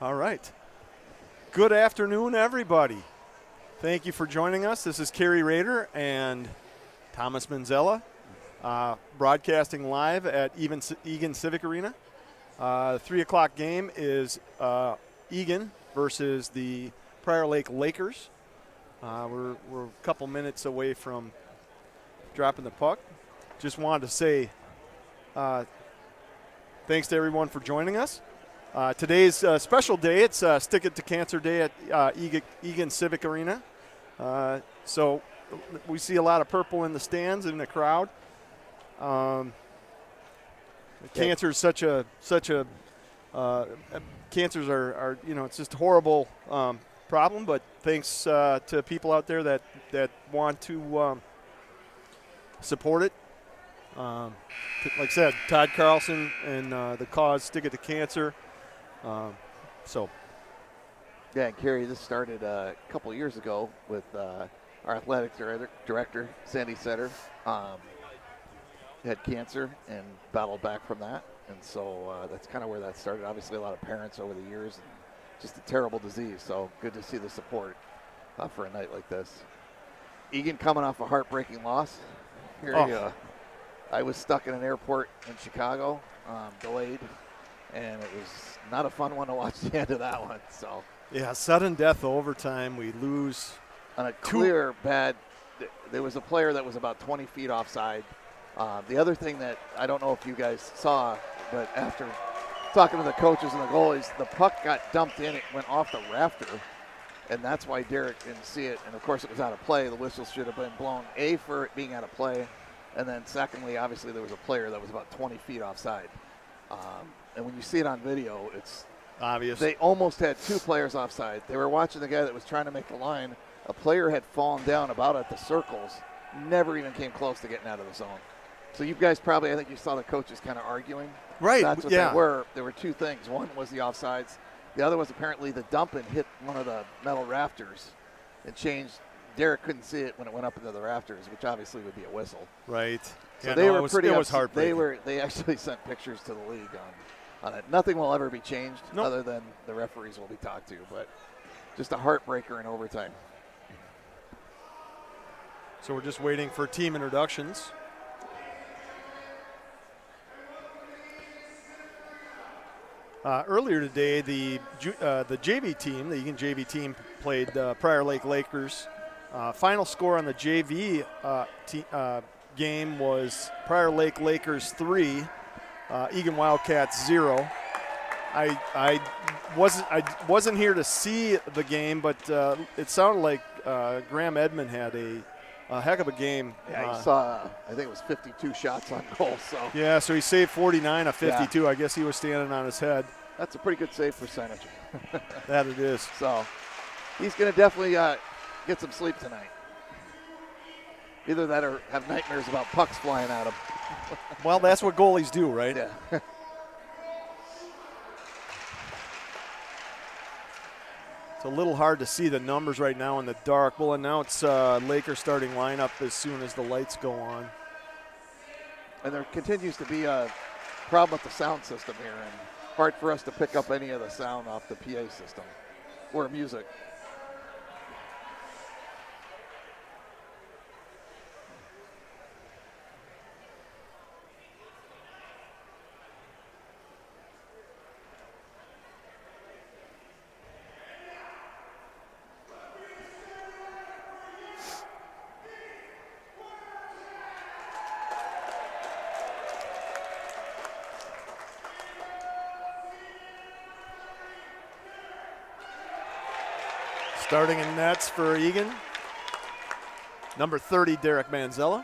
All right. Good afternoon, everybody. Thank you for joining us. This is Kerry Rader and Thomas Manzella, broadcasting live at Eagan Civic Arena. The 3 o'clock game is Eagan versus the Prior Lake Lakers. We're a couple minutes away from dropping the puck. Just wanted to say thanks to everyone for joining us. Today's a special day. It's Stick It to Cancer Day at Eagan Civic Arena. So we see a lot of purple in the stands and the crowd. Cancer is such a cancers are it's just a horrible problem. But thanks to people out there that want to support it. Like I said, Todd Carlson and the cause Stick It to Cancer. Yeah, and Kerry, this started a couple of years ago with our athletic director, Sandy Setter. Had cancer and battled back from that. And so that's kind of where that started. Obviously, a lot of parents over the years. Just a terrible disease. So good to see the support for a night like this. Eagan coming off a heartbreaking loss. I was stuck in an airport in Chicago, delayed. And it was not a fun one to watch the end of that one. So yeah, sudden death overtime. We lose on a clear bad. There was a player that was about 20 feet offside. The other thing that I don't know if you guys saw, but after talking to the coaches and the goalies, the puck got dumped in. It went off the rafter, and that's why Derek didn't see it. And of course, it was out of play. The whistle should have been blown. A, for it being out of play, and then secondly, obviously there was a player that was about 20 feet offside. And when you see it on video, it's obvious. They almost had two players offside. They were watching the guy that was trying to make the line. A player had fallen down about at the circles, never even came close to getting out of the zone. So you guys probably, I think you saw the coaches kind of arguing. Right, That's what yeah. they were. There were two things. One was the offsides. The other was apparently the dump and hit one of the metal rafters and changed. Derek couldn't see it when it went up into the rafters, which obviously would be a whistle. Right. So yeah, they were it was, pretty. It was heartbreaking. They actually sent pictures to the league on it. Nothing will ever be changed other than the referees will be talked to, but just a heartbreaker in overtime. So we're just waiting for team introductions. Earlier today, the JV team, the Eagan JV team, played Prior Lake Lakers. Final score on the JV game was Prior Lake Lakers 3, Eagan Wildcats 0. I wasn't here to see the game, but it sounded like Graham Edmond had a heck of a game. Yeah, he saw, I think it was 52 shots on goal. So yeah, so he saved 49 of 52. Yeah. I guess he was standing on his head. That's a pretty good save percentage. That it is. So he's going to definitely get some sleep tonight. Either that or have nightmares about pucks flying at him. Well, that's what goalies do, right? Yeah. It's a little hard to see the numbers right now in the dark. We'll announce Lakers starting lineup as soon as the lights go on. And there continues to be a problem with the sound system here, and hard for us to pick up any of the sound off the PA system or music. Starting in nets for Eagan, number 30, Derek Manzella.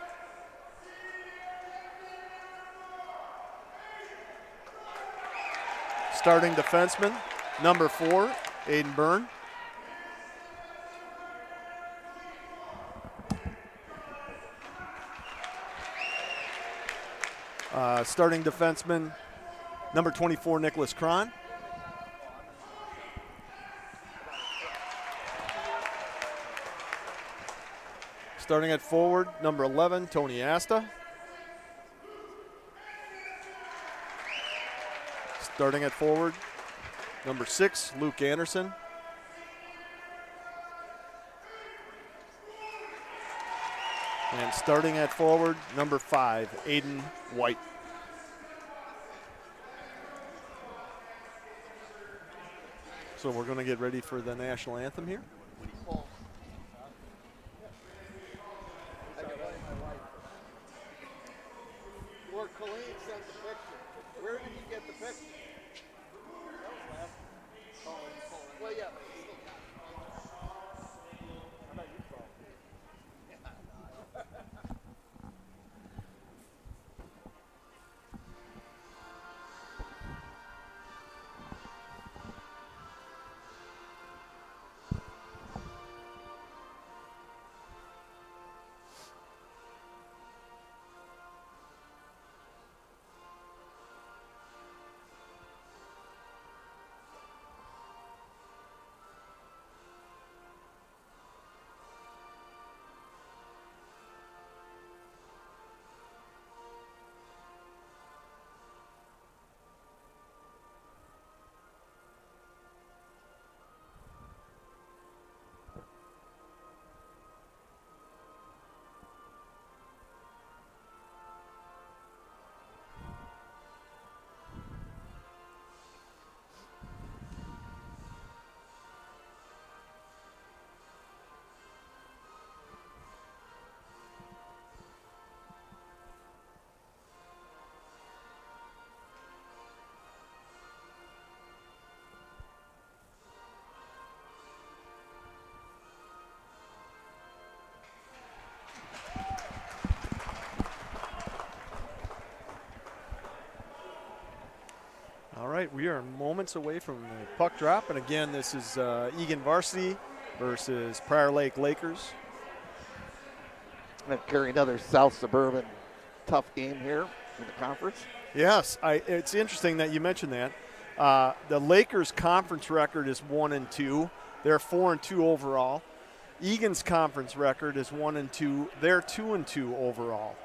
Starting defenseman, number 4, Aiden Byrne. Starting defenseman, number 24, Nicholas Cron. Starting at forward, number 11, Tony Asta. Starting at forward, Number 6, Luke Anderson. And starting at forward, number 5, Aiden White. So we're going to get ready for the national anthem here. Or Colleen sent the picture. Where did you get the picture? That was last. Well, yeah, but he still got it. How about you, Paul? All right, we are moments away from the puck drop. And again, this is Eagan varsity versus Prior Lake Lakers. And carry another South Suburban tough game here in the conference. Yes, it's interesting that you mentioned that. The Lakers' conference record is 1-2. They're 4-2 overall. Eagan's conference record is 1-2. They're 2-2 overall.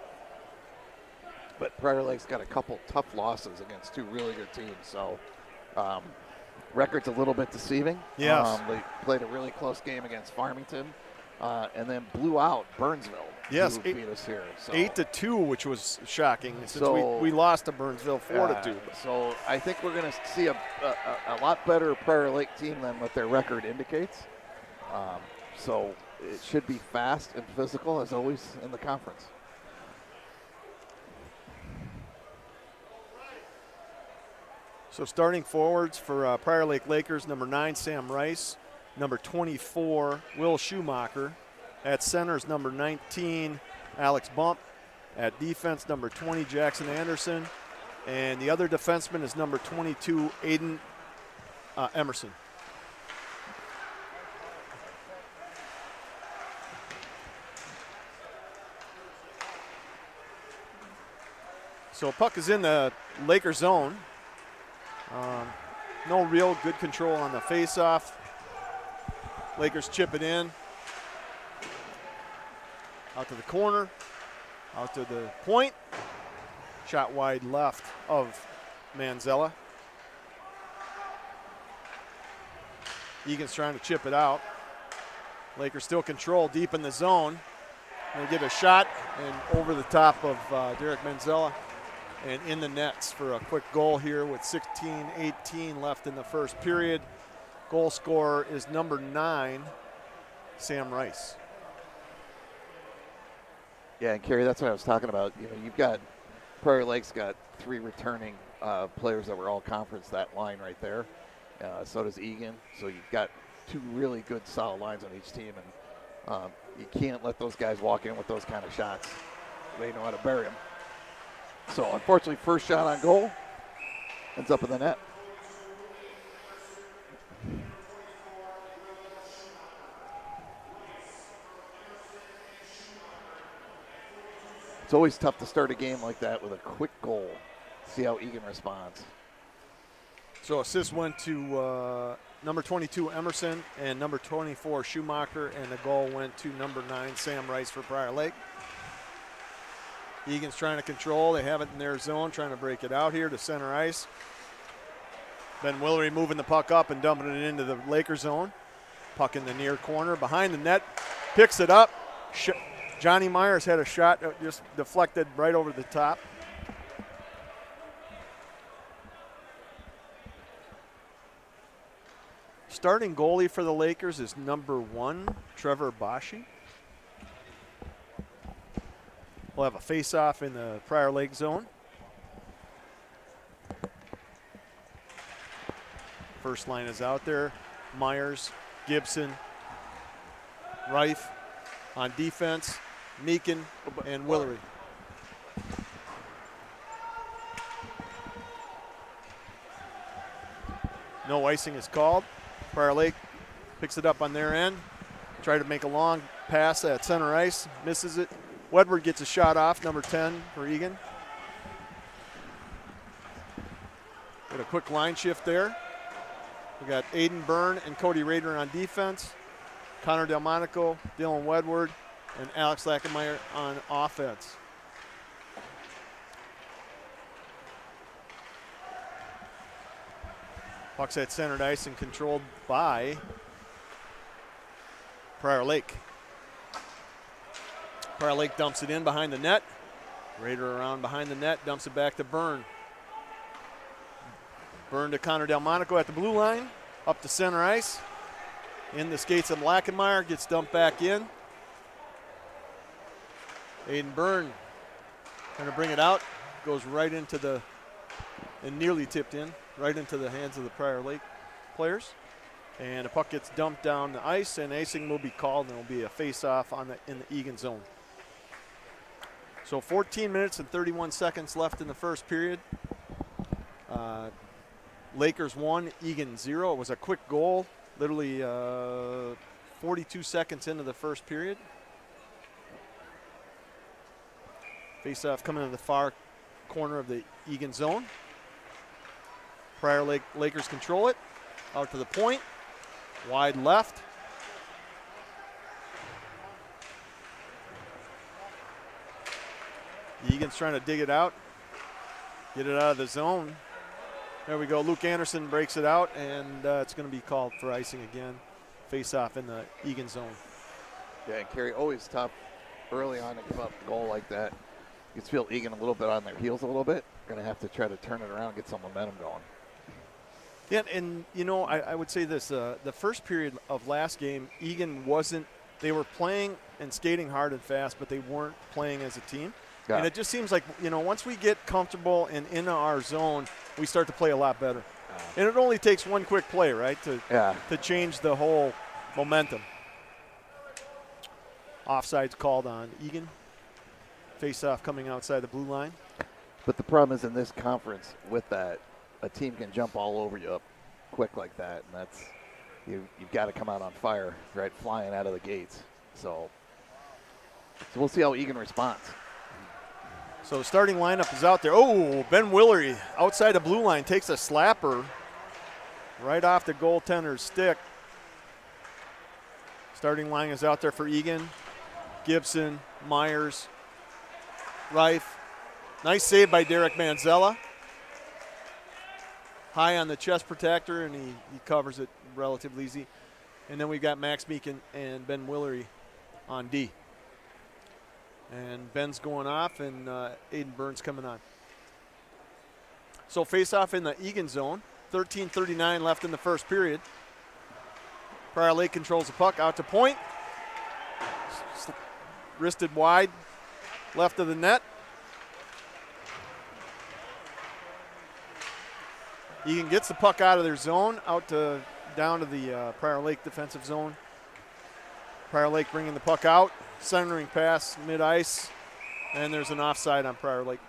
But Prior Lake's got a couple tough losses against two really good teams, so record's a little bit deceiving. Yes. They played a really close game against Farmington and then blew out Burnsville. Yes, who beat us here. So. 8-2, which was shocking since we lost to Burnsville 4-2. So I think we're going to see a lot better Prior Lake team than what their record indicates. So it should be fast and physical as always in the conference. So starting forwards for Prior Lake Lakers, number 9, Sam Rice. Number 24, Will Schumacher. At centers, number 19, Alex Bump. At defense, number 20, Jackson Anderson. And the other defenseman is number 22, Aiden Emerson. So puck is in the Laker zone. No real good control on the faceoff. Lakers chip it in. Out to the corner. Out to the point. Shot wide left of Manzella. Egan's trying to chip it out. Lakers still control deep in the zone. They get a shot and over the top of Derek Manzella and in the nets for a quick goal here with 16:18 left in the first period. Goal scorer is number 9, Sam Rice. Yeah, and Kerry, that's what I was talking about. You know, you've got Prairie Lake's got 3 returning players that were all conference, that line right there. So does Eagan. So you've got 2 really good solid lines on each team, and you can't let those guys walk in with those kind of shots. They know how to bury them. So unfortunately, first shot on goal ends up in the net. It's always tough to start a game like that with a quick goal. See how Eagan responds. So assist went to number 22, Emerson, and number 24, Schumacher, and the goal went to number 9, Sam Rice for Prior Lake. Egan's trying to control. They have it in their zone, trying to break it out here to center ice. Ben Willery moving the puck up and dumping it into the Lakers zone. Puck in the near corner, behind the net, picks it up. Johnny Myers had a shot that just deflected right over the top. Starting goalie for the Lakers is number 1, Trevor Bashi. We'll have a face-off in the Prior Lake zone. First line is out there. Myers, Gibson, Reif on defense, Meakin, and Willery. No icing is called. Prior Lake picks it up on their end. Try to make a long pass at center ice. Misses it. Wedward gets a shot off, number 10 for Eagan. Got a quick line shift there. We got Aiden Byrne and Cody Rader on defense. Connor Delmonico, Dylan Wedward, and Alex Lackenmeyer on offense. Puck's at centered ice and controlled by Prior Lake. Prior Lake dumps it in behind the net. Rader around behind the net, dumps it back to Byrne. Byrne to Connor Delmonico at the blue line, up to center ice. In the skates of Lackenmeyer, gets dumped back in. Aiden Byrne trying to bring it out, goes right into the, and nearly tipped in, right into the hands of the Prior Lake players. And the puck gets dumped down the ice, and icing will be called, and it will be a face-off in the Eagan zone. So 14 minutes and 31 seconds left in the first period. Lakers 1, Eagan 0. It was a quick goal, literally 42 seconds into the first period. Face-off coming to the far corner of the Eagan zone. Prior Lake Lakers control it. Out to the point. Wide left. Eagan's trying to dig it out. Get it out of the zone. There we go. Luke Anderson breaks it out, and it's going to be called for icing again. Face-off in the Eagan zone. Yeah, and Kerry, always tough early on to give up a goal like that. You can feel Eagan a little bit on their heels a little bit. Going to have to try to turn it around and get some momentum going. Yeah, and, you know, I would say this. The first period of last game, Eagan wasn't – they were playing and skating hard and fast, but they weren't playing as a team. Yeah. And it just seems like, you know, once we get comfortable and in our zone, we start to play a lot better. And it only takes one quick play, right, to change the whole momentum. Offside's called on Eagan. Face-off coming outside the blue line. But the problem is in this conference with that, a team can jump all over you up quick like that, and that's you've got to come out on fire, right, flying out of the gates. So we'll see how Eagan responds. So starting lineup is out there. Oh, Ben Willery outside the blue line takes a slapper right off the goaltender's stick. Starting line is out there for Eagan. Gibson, Myers, Reif. Nice save by Derek Manzella. High on the chest protector, and he covers it relatively easy. And then we've got Max Meakin and Ben Willery on D. And Ben's going off, and Aiden Byrne's coming on. So face-off in the Eagan zone. 13:39 left in the first period. Prior Lake controls the puck out to point. Wristed wide, left of the net. Eagan gets the puck out of their zone, down to the Prior Lake defensive zone. Prior Lake bringing the puck out, centering pass mid-ice, and there's an offside on Prior Lake.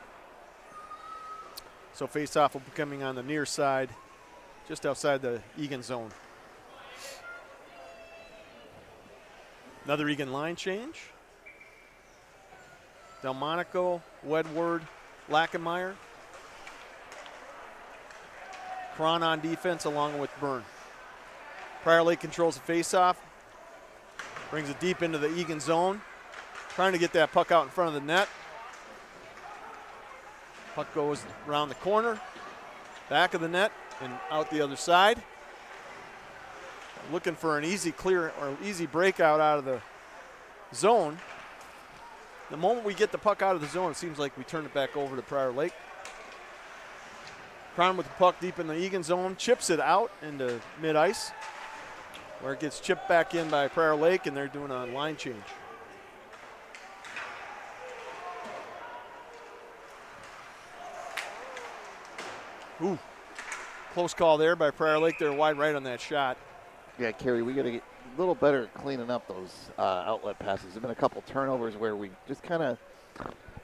So face-off will be coming on the near side, just outside the Eagan zone. Another Eagan line change. Delmonico, Wedward, Lackenmeyer. Cron on defense along with Byrne. Prior Lake controls the face-off. Brings it deep into the Eagan zone. Trying to get that puck out in front of the net. Puck goes around the corner. Back of the net. and out the other side. Looking for an easy clear or easy breakout out of the zone. The moment we get the puck out of the zone, it seems like we turn it back over to Prior Lake. Cron with the puck deep in the Eagan zone, chips it out into mid-ice, where it gets chipped back in by Prior Lake, and they're doing a line change. Ooh, close call there by Prior Lake. They're wide right on that shot. Yeah, Kerry, we got to get a little better at cleaning up those outlet passes. There's been a couple turnovers where we just kind of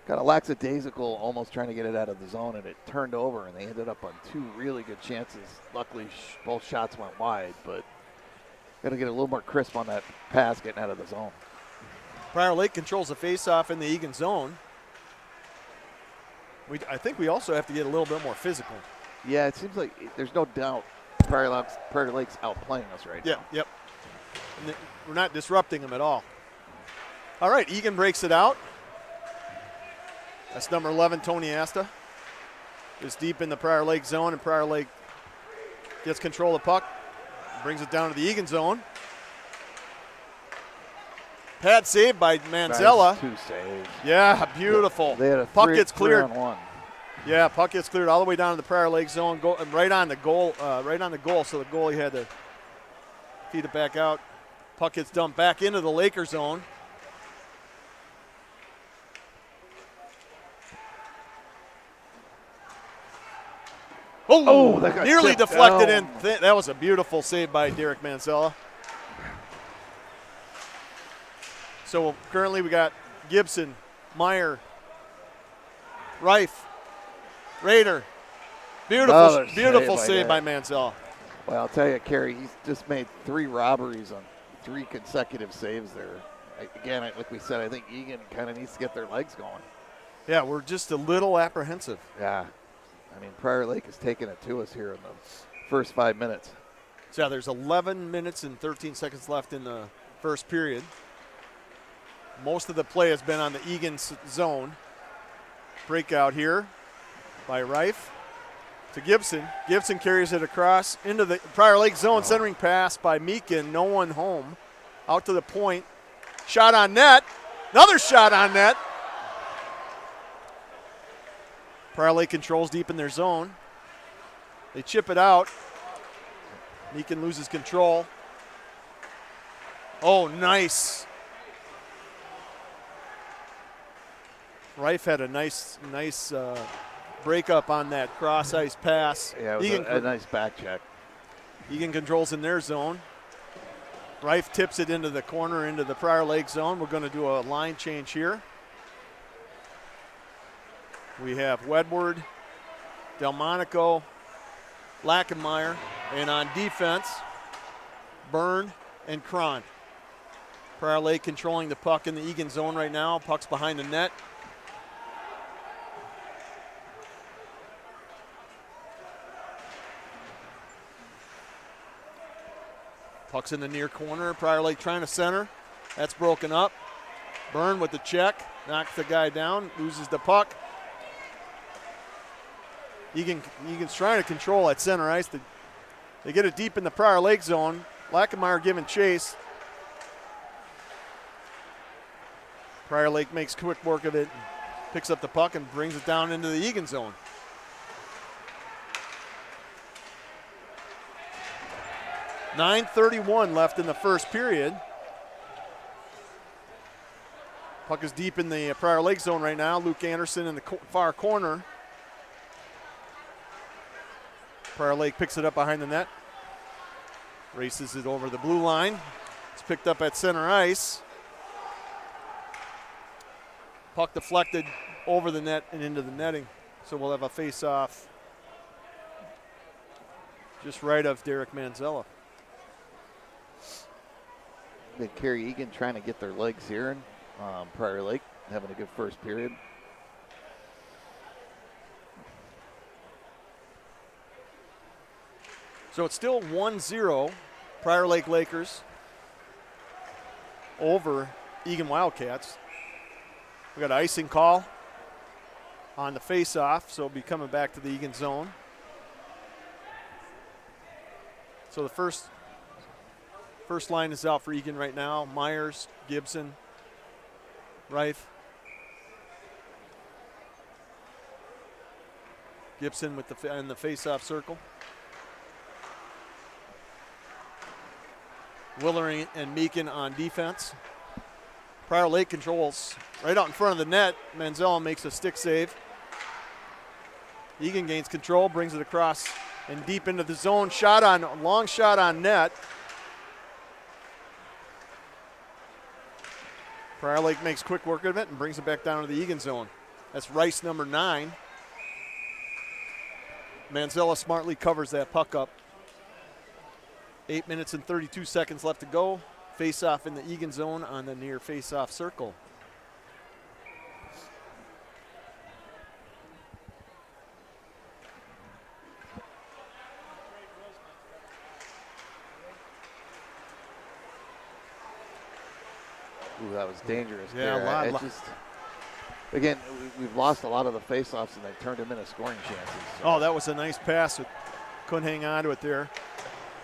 lackadaisical, almost trying to get it out of the zone, and it turned over, and they ended up on two really good chances. Luckily, both shots went wide, but got to get a little more crisp on that pass getting out of the zone. Prior Lake controls the faceoff in the Eagan zone. I think we also have to get a little bit more physical. Yeah, it seems like there's no doubt Prior Lake's outplaying us right now. Yep. And we're not disrupting them at all. All right, Eagan breaks it out. That's number 11, Tony Asta. Is deep in the Prior Lake zone, and Prior Lake gets control of the puck, brings it down to the Eagan zone. Pad save by Manzella. Nice, 2 saves. Yeah, beautiful. They had a puck gets cleared. 3-on-1. Yeah, puck gets cleared all the way down to the Prior Lake zone, right on the goal. So the goalie had to feed it back out. Puck gets dumped back into the Laker zone. Oh, that got nearly tipped deflected down. in. That was a beautiful save by Derek Manzella. So currently we got Gibson, Meyer, Reif, Rader. Beautiful save by Manzella. Well, I'll tell you, Kerry, he's just made 3 robberies on 3 consecutive saves there. Again, like we said, I think Eagan kind of needs to get their legs going. Yeah, we're just a little apprehensive. Yeah. I mean, Prior Lake has taken it to us here in the first 5 minutes. So yeah, there's 11 minutes and 13 seconds left in the first period. Most of the play has been on the Eagan zone. Breakout here by Reif to Gibson. Gibson carries it across into the Prior Lake zone. Centering pass by Meakin. No one home. Out to the point. Shot on net. Another shot on net. Prior Lake controls deep in their zone. They chip it out. Meakin loses control. Oh, nice. Reif had a nice breakup on that cross-ice pass. Yeah, it was a nice back check. Eagan controls in their zone. Reif tips it into the corner, into the Prior Lake zone. We're going to do a line change here. We have Wedward, Delmonico, Lackenmeyer, and on defense, Byrne and Cron. Prior Lake controlling the puck in the Eagan zone right now. Puck's behind the net. Puck's in the near corner. Prior Lake trying to center. That's broken up. Byrne with the check. Knocks the guy down. Loses the puck. Eagan's trying to control at center ice. They get it deep in the Prior Lake zone. Lackenmeyer giving chase. Prior Lake makes quick work of it. Picks up the puck and brings it down into the Eagan zone. .9:31 left in the first period. Puck is deep in the Prior Lake zone right now. Luke Anderson in the far corner. Prior Lake picks it up behind the net. Races it over the blue line. It's picked up at center ice. Puck deflected over the net and into the netting. So we'll have a face-off just right of Derek Manzella. Kerry Eagan trying to get their legs here, and Prior Lake having a good first period. So it's still 1-0 Prior Lake Lakers over Eagan Wildcats. We got an icing call on the face-off, so it'll be coming back to the Eagan zone. So the first line is out for Eagan right now. Myers, Gibson, Reif. Gibson with in the face-off circle. Willering and Meakin on defense. Prior Lake controls right out in front of the net. Manzella makes a stick save. Eagan gains control, brings it across and deep into the zone. Long shot on net. Prior Lake makes quick work of it and brings it back down to the Eagan zone. That's Rice, number 9. Manzella smartly covers that puck up. 8 minutes and 32 seconds left to go. Face-off in the Eagan zone on the near face-off circle. Ooh, that was dangerous. Yeah, there. a lot. Again, we've lost a lot of the face-offs, and they've turned them into scoring chances. So. Oh, that was a nice pass. Couldn't hang on to it there.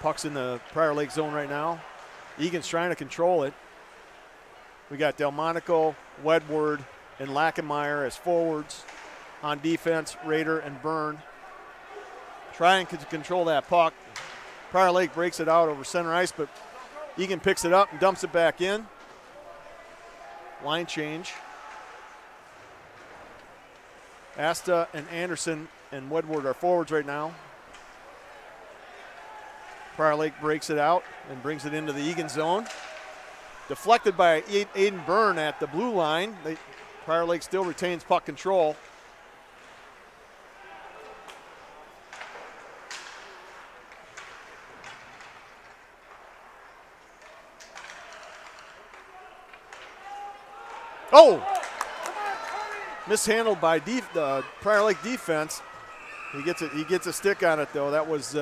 Puck's in the Prior Lake zone right now. Eagan's trying to control it. We got Delmonico, Wedward, and Lackenmeyer as forwards. On defense, Rader and Byrne. Trying to control that puck. Prior Lake breaks it out over center ice, but Eagan picks it up and dumps it back in. Line change. Asta and Anderson and Wedward are forwards right now. Prior Lake breaks it out and brings it into the Eagan zone. Deflected by Aiden Byrne at the blue line. Prior Lake still retains puck control. Oh! Mishandled by the Prior Lake defense. He gets a stick on it, though. That was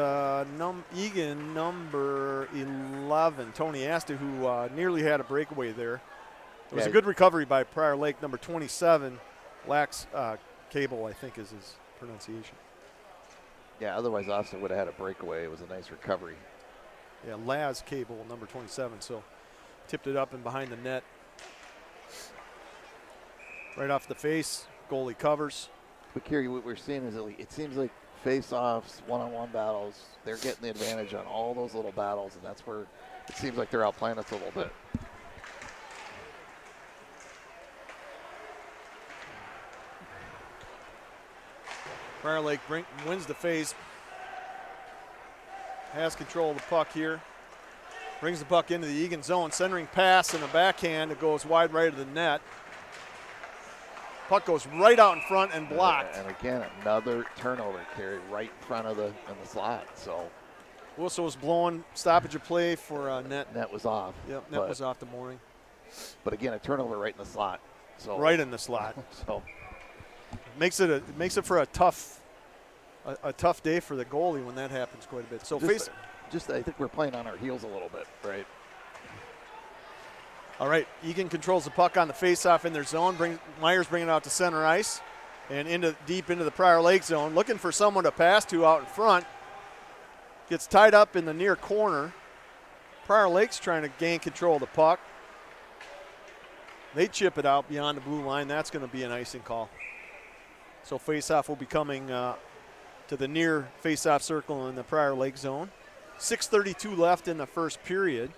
Eagan, number 11, Tony Asta, who nearly had a breakaway there. It was a good recovery by Prior Lake, number 27. Lax Cable, I think is his pronunciation. Yeah, otherwise Asta would have had a breakaway. It was a nice recovery. Yeah, Laz Cable, number 27. So tipped it up and behind the net. Right off the face, goalie covers. But Kerry, what we're seeing is it seems like face-offs, one-on-one battles, they're getting the advantage on all those little battles, and that's where it seems like they're outplaying us a little bit. Prior Lake wins the face. Has control of the puck here. Brings the puck into the Eagan zone. Centering pass and a backhand. It goes wide right of the net. Puck goes right out in front and blocked. And again, another turnover, Kerry, right in front of in the slot. So Whistle was blowing. Stoppage of play for net. Net was off. Yep, net was off the mooring. But again, a turnover right in the slot. So right in the slot. So makes it for a tough day for the goalie when that happens quite a bit. So I think we're playing on our heels a little bit, right? All right, Eagan controls the puck on the face-off in their zone. Myers bringing it out to center ice and deep into the Prior Lake zone. Looking for someone to pass to out in front. Gets tied up in the near corner. Prior Lake's trying to gain control of the puck. They chip it out beyond the blue line. That's going to be an icing call. So face-off will be coming to the near face-off circle in the Prior Lake zone. 6:32 left in the first period.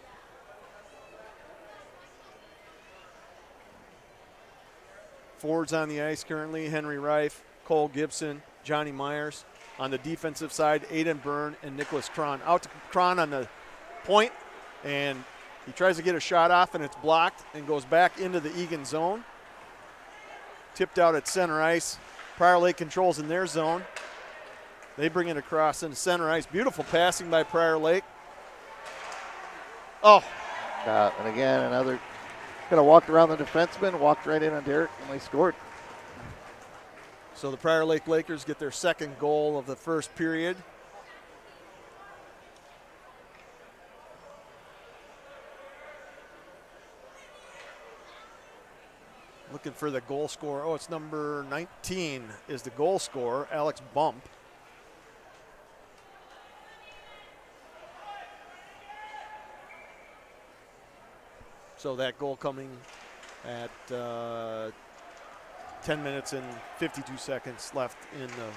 Forwards on the ice currently, Henry Reif, Cole Gibson, Johnny Myers. On the defensive side, Aiden Byrne and Nicholas Cron. Out to Cron on the point, and he tries to get a shot off, and it's blocked and goes back into the Eagan zone. Tipped out at center ice. Prior Lake controls in their zone. They bring it across into center ice. Beautiful passing by Prior Lake. Oh. And again, another kind of walked around the defenseman, walked right in on Derek, and they scored. So the Prior Lake Lakers get their second goal of the first period. Looking for the goal scorer. Oh, it's number 19 is the goal scorer, Alex Bump. So that goal coming at 10 minutes and 52 seconds left in the,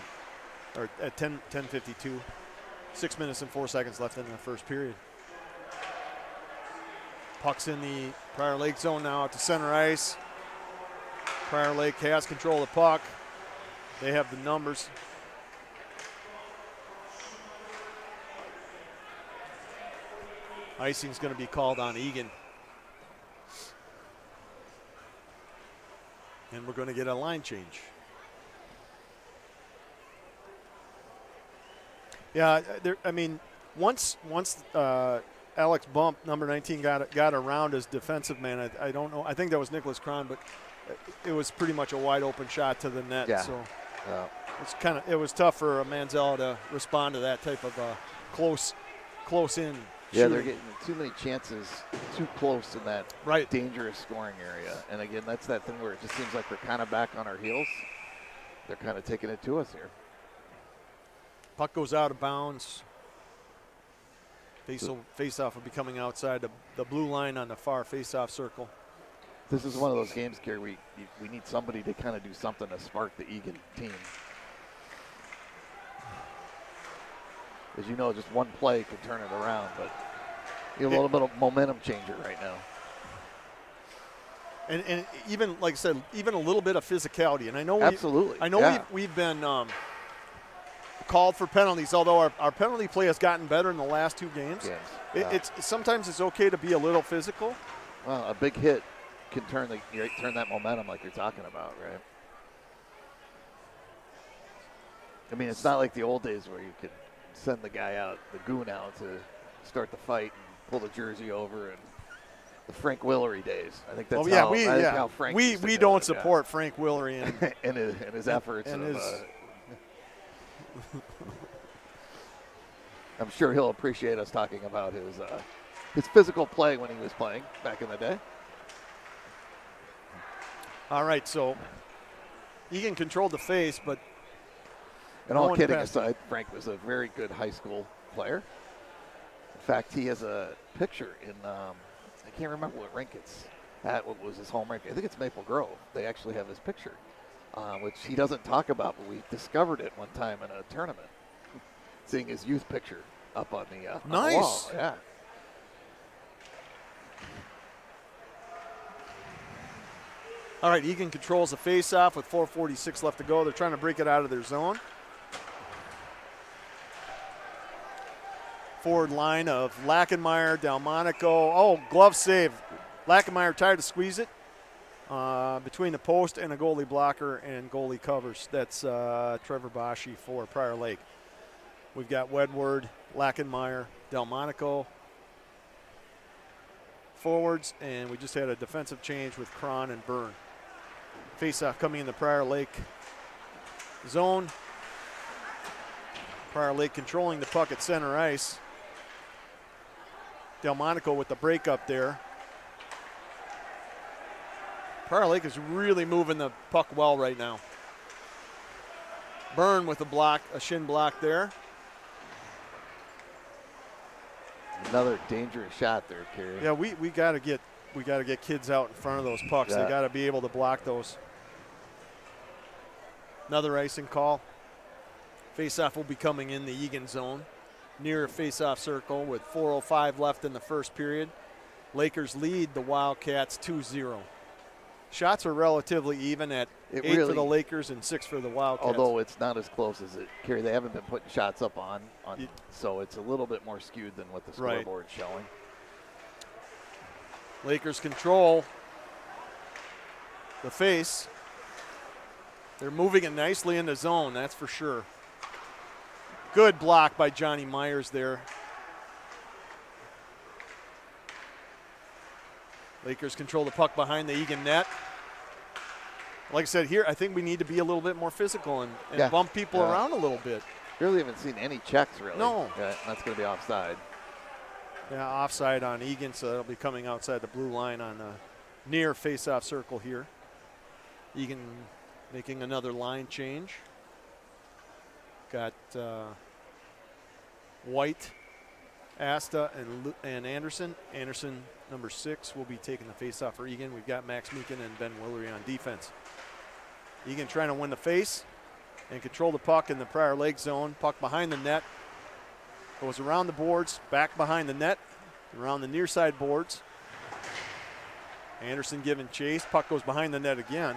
or at 10:52. 6 minutes and 4 seconds left in the first period. Puck's in the Prior Lake zone now to center ice. Prior Lake has control of the puck. They have the numbers. Icing's going to be called on Eagan. And we're going to get a line change. Yeah, once Alex Bump, number 19, got around as defensive man, I don't know. I think that was Nicholas Cron, but it was pretty much a wide open shot to the net. Yeah. So it was tough for Manzella to respond to that type of close in. Yeah, shooting. they're getting too many chances too close in that dangerous scoring area. And again, that's that thing where it just seems like we're kind of back on our heels. They're kind of taking it to us here. Puck goes out of bounds. Face-off will be coming outside the blue line on the far face-off circle. This is one of those games, Gary, we need somebody to kind of do something to spark the Eagan team. As you know, just one play could turn it around, but you have a little bit of momentum changer right now. And even, like I said, even a little bit of physicality. And I know we've been called for penalties, although our penalty play has gotten better in the last two games. Yes. Sometimes it's okay to be a little physical. Well, a big hit can turn that momentum like you're talking about, right? I mean, it's not like the old days where you could send the guy out, the goon out, to start the fight and pull the jersey over, and the Frank Willery days. I think that's how Frank we don't support Frank Willery and his efforts. I'm sure he'll appreciate us talking about his physical play when he was playing back in the day. All right, so Eagan controlled the face, but and all kidding aside, Frank was a very good high school player. In fact, he has a picture in, I can't remember what rink it's at, what was his home rink. I think it's Maple Grove. They actually have his picture, which he doesn't talk about, but we discovered it one time in a tournament, seeing his youth picture up on the, nice. On the wall. Yeah. All right, Eagan controls the face-off with 4:46 left to go. They're trying to break it out of their zone. Forward line of Lachenmeyer, Delmonico. Oh, glove save. Lachenmeyer tried to squeeze it between the post and a goalie blocker, and goalie covers. That's Trevor Boschi for Prior Lake. We've got Wedward, Lachenmeyer, Delmonico forwards, and we just had a defensive change with Cron and Byrne. Face-off coming in the Prior Lake zone. Prior Lake controlling the puck at center ice. Delmonico with the breakup there. Prior Lake is really moving the puck well right now. Byrne with a shin block there. Another dangerous shot there, Kerry. Yeah, we got to get kids out in front of those pucks. Yeah. They got to be able to block those. Another icing call. Face-off will be coming in the Eagan zone, near face-off circle with 4:05 left in the first period. Lakers lead the Wildcats 2-0. Shots are relatively even at 8 for the Lakers and 6 for the Wildcats. Although it's not as close as it, Kerry, they haven't been putting shots up on so it's a little bit more skewed than what the scoreboard's showing. Lakers control the face. They're moving it nicely into zone, that's for sure. Good block by Johnny Myers there. Lakers control the puck behind the Eagan net. Like I said, here I think we need to be a little bit more physical and bump people around a little bit. Really haven't seen any checks, really. No. That's going to be offside. Yeah, offside on Eagan, so that'll be coming outside the blue line on the near face-off circle here. Eagan making another line change. Got White Asta and Anderson. Anderson, number 6, will be taking the face-off for Eagan. We've got Max Meekin and Ben Willery on defense. Eagan trying to win the face and control the puck in the prior leg zone. Puck behind the net. Goes around the boards, back behind the net, around the near side boards. Anderson giving chase. Puck goes behind the net again.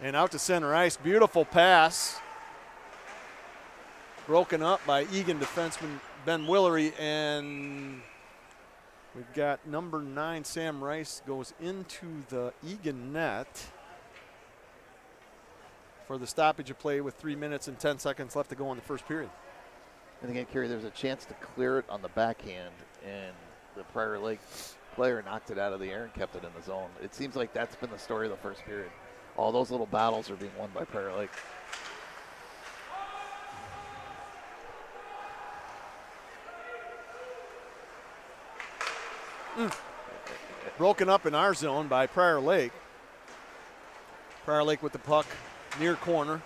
And out to center ice. Beautiful pass. Broken up by Eagan defenseman Ben Willery, and we've got number 9, Sam Rice, goes into the Eagan net for the stoppage of play with 3 minutes and 10 seconds left to go in the first period. And again, Kerry, there's a chance to clear it on the backhand, and the Prior Lake player knocked it out of the air and kept it in the zone. It seems like that's been the story of the first period. All those little battles are being won by Prior Lake. Broken up in our zone by Prior Lake. Prior Lake with the puck near corner.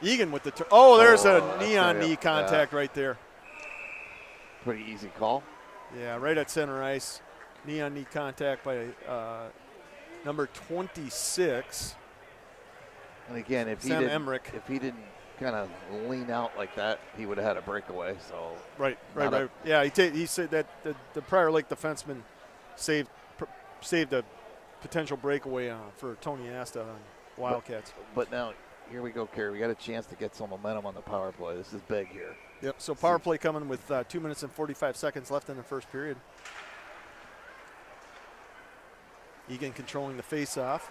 Eagan with the there's a knee-on-knee contact right there. Pretty easy call. Yeah, right at center ice. Knee-on-knee contact by number 26. And again, if Sam he didn't kind of lean out like that, he would have had a breakaway. So right. Yeah, he said that the Prior Lake defenseman saved a potential breakaway for Tony Asta on Wildcats. But now here we go, Kerry. We got a chance to get some momentum on the power play. This is big here. Yep. So power play coming with 2 minutes and 45 seconds left in the first period. Eagan controlling the face-off.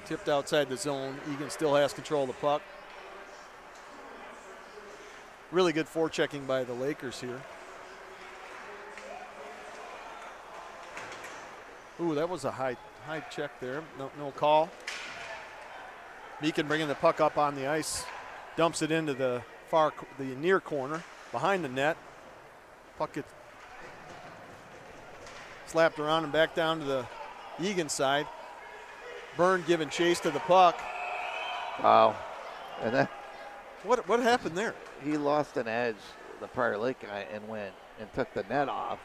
Tipped outside the zone. Eagan still has control of the puck. Really good forechecking by the Lakers here. Ooh, that was a high check there. No call. Meekin bringing the puck up on the ice. Dumps it into the near corner behind the net. Puck gets slapped around and back down to the Eagan side. Byrne giving chase to the puck. Wow. And that what happened there? He lost an edge, the Prior Lake guy, and went and took the net off,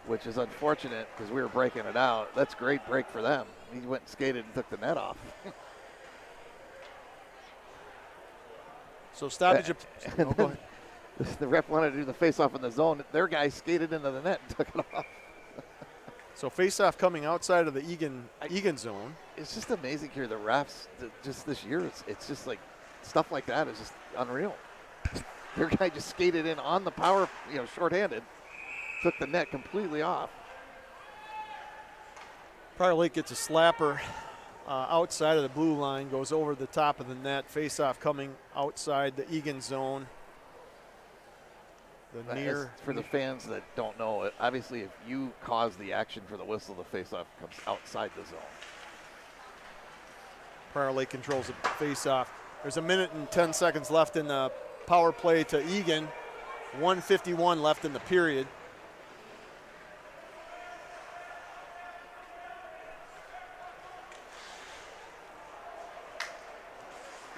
which is unfortunate because we were breaking it out. That's a great break for them. He went and skated and took the net off. So stoppage of go ahead. The ref wanted to do the face-off in the zone. Their guy skated into the net and took it off. So face-off coming outside of the Eagan zone. It's just amazing here. The refs, just this year, it's just like stuff like that is just unreal. Their guy just skated in on the power, shorthanded, took the net completely off. Prior Lake gets a slapper outside of the blue line, goes over the top of the net. Face-off coming outside the Eagan zone. For the fans that don't know it, obviously if you cause the action for the whistle, the face-off comes outside the zone. Prior Lake controls the face-off. There's 1 minute and 10 seconds left in the power play to Eagan. 1:51 left in the period.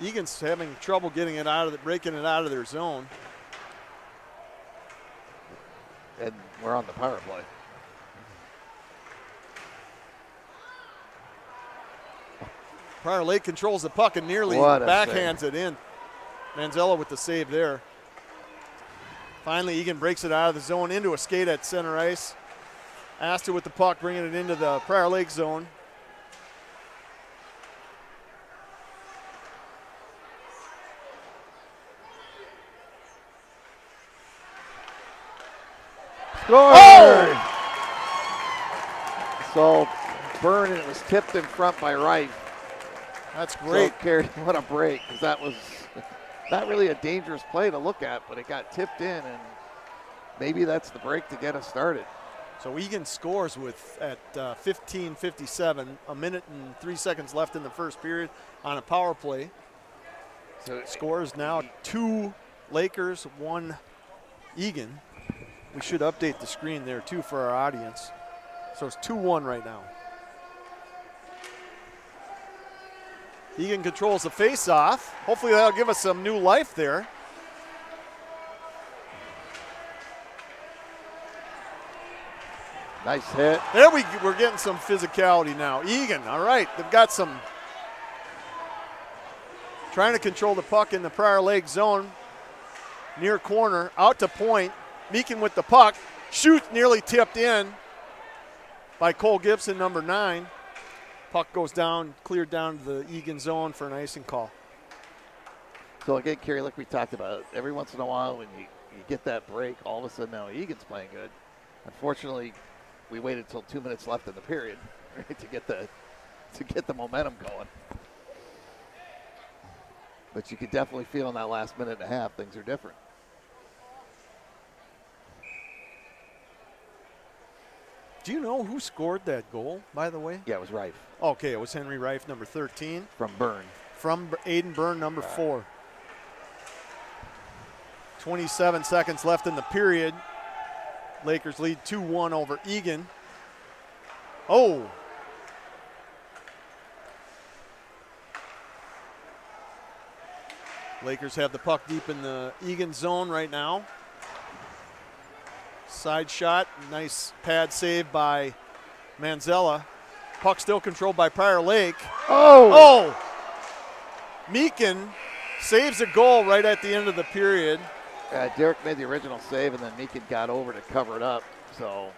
Eagan's having trouble breaking it out of their zone. And we're on the power play. Prior Lake controls the puck and nearly backhands it in. Manzella with the save there. Finally, Eagan breaks it out of the zone into a skate at center ice. Asta with the puck, bringing it into the Prior Lake zone. Score! Oh! So Byrne, and it was tipped in front by Wright. That's great. So, Kerry, what a break, because that was not really a dangerous play to look at, but it got tipped in, and maybe that's the break to get us started. So Eagan scores at 15:57, 1 minute and 3 seconds left in the first period on a power play. So it scores now 2 Lakers, 1 Eagan. We should update the screen there too for our audience. So it's 2-1 right now. Eagan controls the face-off. Hopefully that'll give us some new life there. Nice hit. There we're getting some physicality now. Eagan, all right, they've got some trying to control the puck in the Prior Lake zone. Near corner, out to point. Meakin with the puck. Shoot nearly tipped in by Cole Gibson, number 9. Puck goes down, cleared down to the Eagan zone for an icing call. So again, Kerry, like we talked about, every once in a while when you get that break, all of a sudden now Eagan's playing good. Unfortunately, we waited until 2 minutes left in the period, right, to get the momentum going. But you could definitely feel in that last minute and a half things are different. Do you know who scored that goal, by the way? Yeah, it was Rife. Okay, it was Henry Rife, number 13. From Byrne. From Aiden Byrne, number 4. 27 seconds left in the period. Lakers lead 2-1 over Eagan. Oh. Lakers have the puck deep in the Eagan zone right now. Side shot, nice pad save by Manzella. Puck still controlled by Prior Lake. Oh! Meakin saves a goal right at the end of the period. Derek made the original save, and then Meakin got over to cover it up. So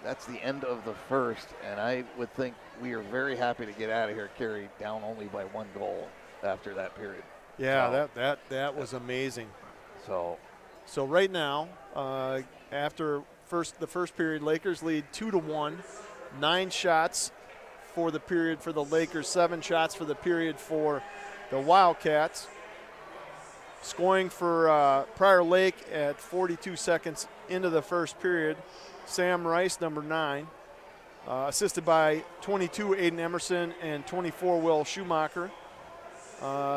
that's the end of the first, and I would think we are very happy to get out of here, Kerry, down only by 1 goal after that period. Yeah, so, that was amazing. So right now, after the first period, Lakers lead 2-1. 9 shots for the period for the Lakers, 7 shots for the period for the Wildcats. Scoring for Prior Lake at 42 seconds into the first period, Sam Rice, number 9. Assisted by 22, Aiden Emerson, and 24, Will Schumacher.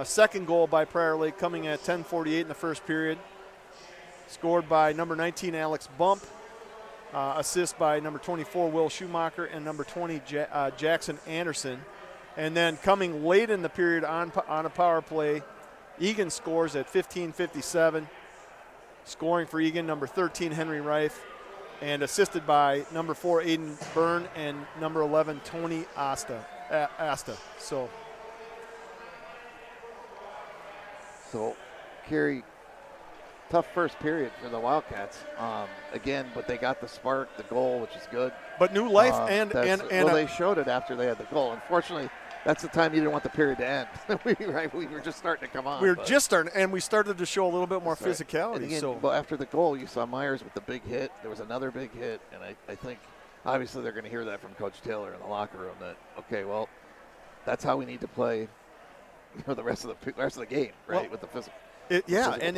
Second goal by Prior Lake coming at 10:48 in the first period. Scored by number 19, Alex Bump. Assist by number 24, Will Schumacher, and number 20, Jackson Anderson. And then coming late in the period on a power play, Eagan scores at 15:57. Scoring for Eagan, number 13, Henry Rife. And assisted by number 4, Aiden Byrne, and number 11, Tony Asta. So, Kerry, tough first period for the Wildcats. Again, but they got the spark, the goal, which is good. But new life they showed it after they had the goal. Unfortunately, that's the time you didn't want the period to end. We were just starting to come on. We were just starting, and we started to show a little bit more physicality. Again, well, after the goal, you saw Myers with the big hit. There was another big hit, and I think obviously they're going to hear that from Coach Taylor in the locker room that, okay, well, that's how we need to play for the rest of the game, right, well, with the physical. And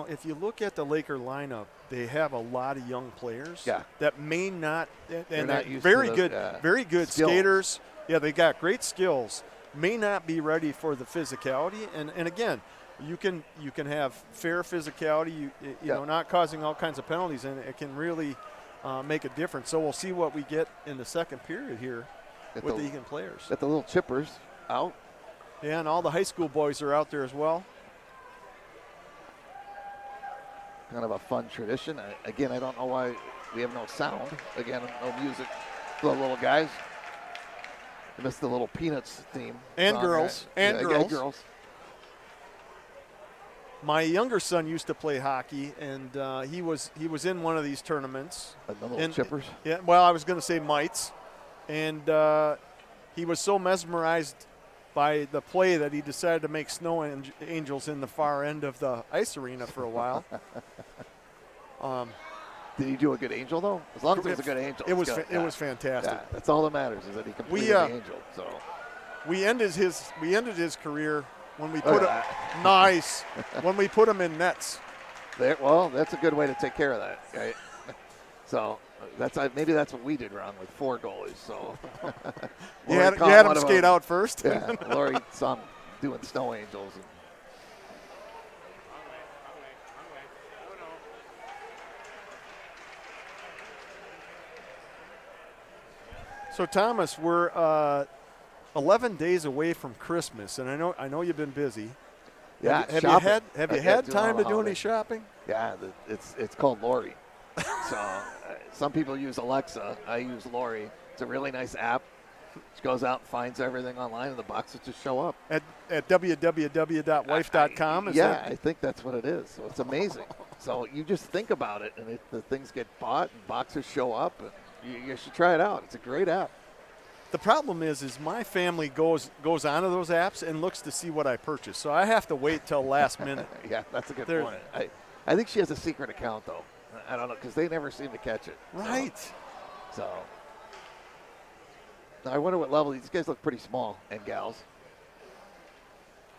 if you look at the Laker lineup, they have a lot of young players that may not, and they're very good skills. Skaters. Yeah, they got great skills. May not be ready for the physicality, and again, you can have fair physicality, you know, not causing all kinds of penalties, and it can really make a difference. So we'll see what we get in the second period here with the Eagan players. Got the little chippers out. Yeah, and all the high school boys are out there as well. Kind of a fun tradition. Again, I don't know why we have no sound. Again, no music for the little guys. I missed the little Peanuts theme. And girls. And girls. My younger son used to play hockey, and he was in one of these tournaments. The little chippers? Yeah, well, I was going to say mites. And he was so mesmerized by the play that he decided to make snow angels in the far end of the ice arena for a while. Did he do a good angel, though? As long as it was a good angel. It was fantastic. Yeah, that's all that matters is that he completed the angel. So we ended his career when we put him nice when we put him in nets. Well, that's a good way to take care of that. Right? So maybe that's what we did wrong with 4 goalies. So you had him skate out first. Yeah, Lori saw him doing snow angels. So Thomas, we're 11 days away from Christmas, and I know you've been busy. Yeah, Have shopping. you had Doing all time the to do any holiday. shopping? Yeah, it's called Lori. So some people use Alexa. I use Lori. It's a really nice app. She goes out and finds everything online, and the boxes just show up. At www.wife.com? I think that's what it is. So it's amazing. So you just think about it, and the things get bought, and boxes show up, and you should try it out. It's a great app. The problem is my family goes onto those apps and looks to see what I purchase, so I have to wait till last minute. Yeah, that's a good point. I think she has a secret account, though. I don't know, because they never seem to catch it. Right. So I wonder what level. These guys look pretty small, and gals.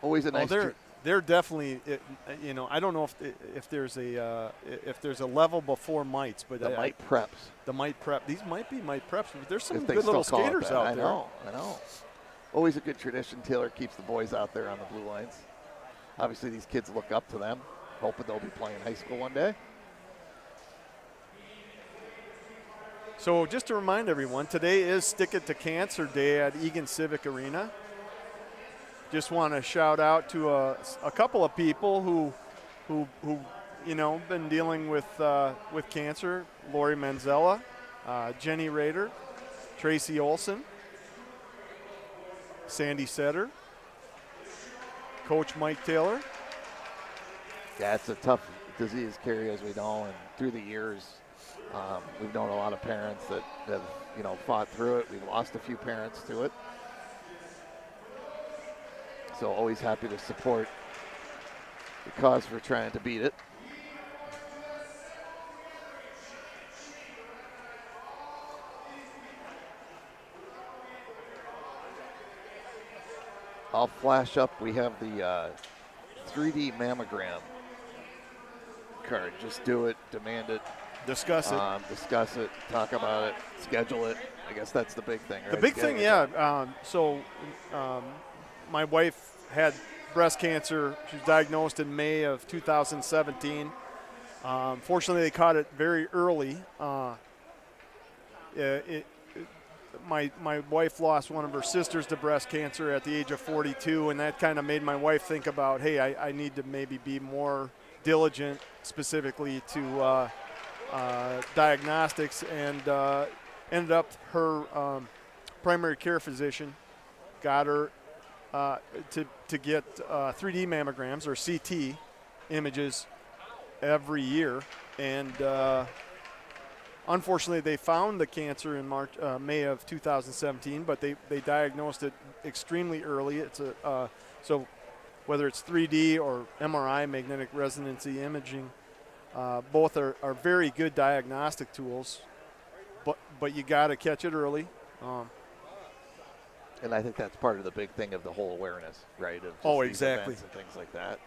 Always a nice. They're definitely. I don't know if there's a level before mites, but the mite preps. The mite prep. These might be mite preps, but there's some If they good little still call it skaters that. out there. I know. Always a good tradition. Taylor keeps the boys out there on the blue lines. Obviously, these kids look up to them, hoping they'll be playing high school one day. So just to remind everyone, today is Stick It to Cancer Day at Eagan Civic Arena. Just want to shout out to a couple of people who been dealing with cancer. Lori Manzella, Jenny Rader, Tracy Olson, Sandy Setter, Coach Mike Taylor. Yeah, it's a tough disease, Carrie, as we know, and through the years, we've known a lot of parents that have fought through it. We've lost a few parents to it. So always happy to support the cause for trying to beat it. I'll flash up. We have the 3D mammogram card. Just do it, demand it. Discuss it. Discuss it, talk about it, schedule it. I guess that's the big thing, right? The big thing, yeah. My wife had breast cancer. She was diagnosed in May of 2017. Fortunately, they caught it very early. My wife lost one of her sisters to breast cancer at the age of 42, and that kind of made my wife think about, hey, I need to maybe be more diligent specifically to diagnostics, and ended up her primary care physician got her to get 3D mammograms or CT images every year, and unfortunately they found the cancer in May of 2017, but they diagnosed it extremely early. It's so whether it's 3D or MRI, magnetic resonance imaging, both are very good diagnostic tools, but you got to catch it early. And I think that's part of the big thing of the whole awareness, right? Of just exactly. events and things like that.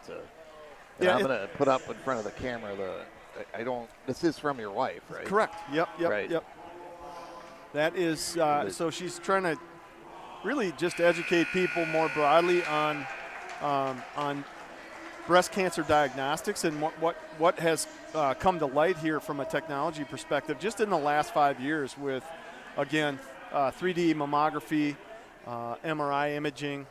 Yeah, I'm going to put up in front of the camera this is from your wife, right? Correct. Yep. Right. That is, so she's trying to really just educate people more broadly on breast cancer diagnostics and what has come to light here from a technology perspective just in the last 5 years with, again, 3D mammography, MRI imaging.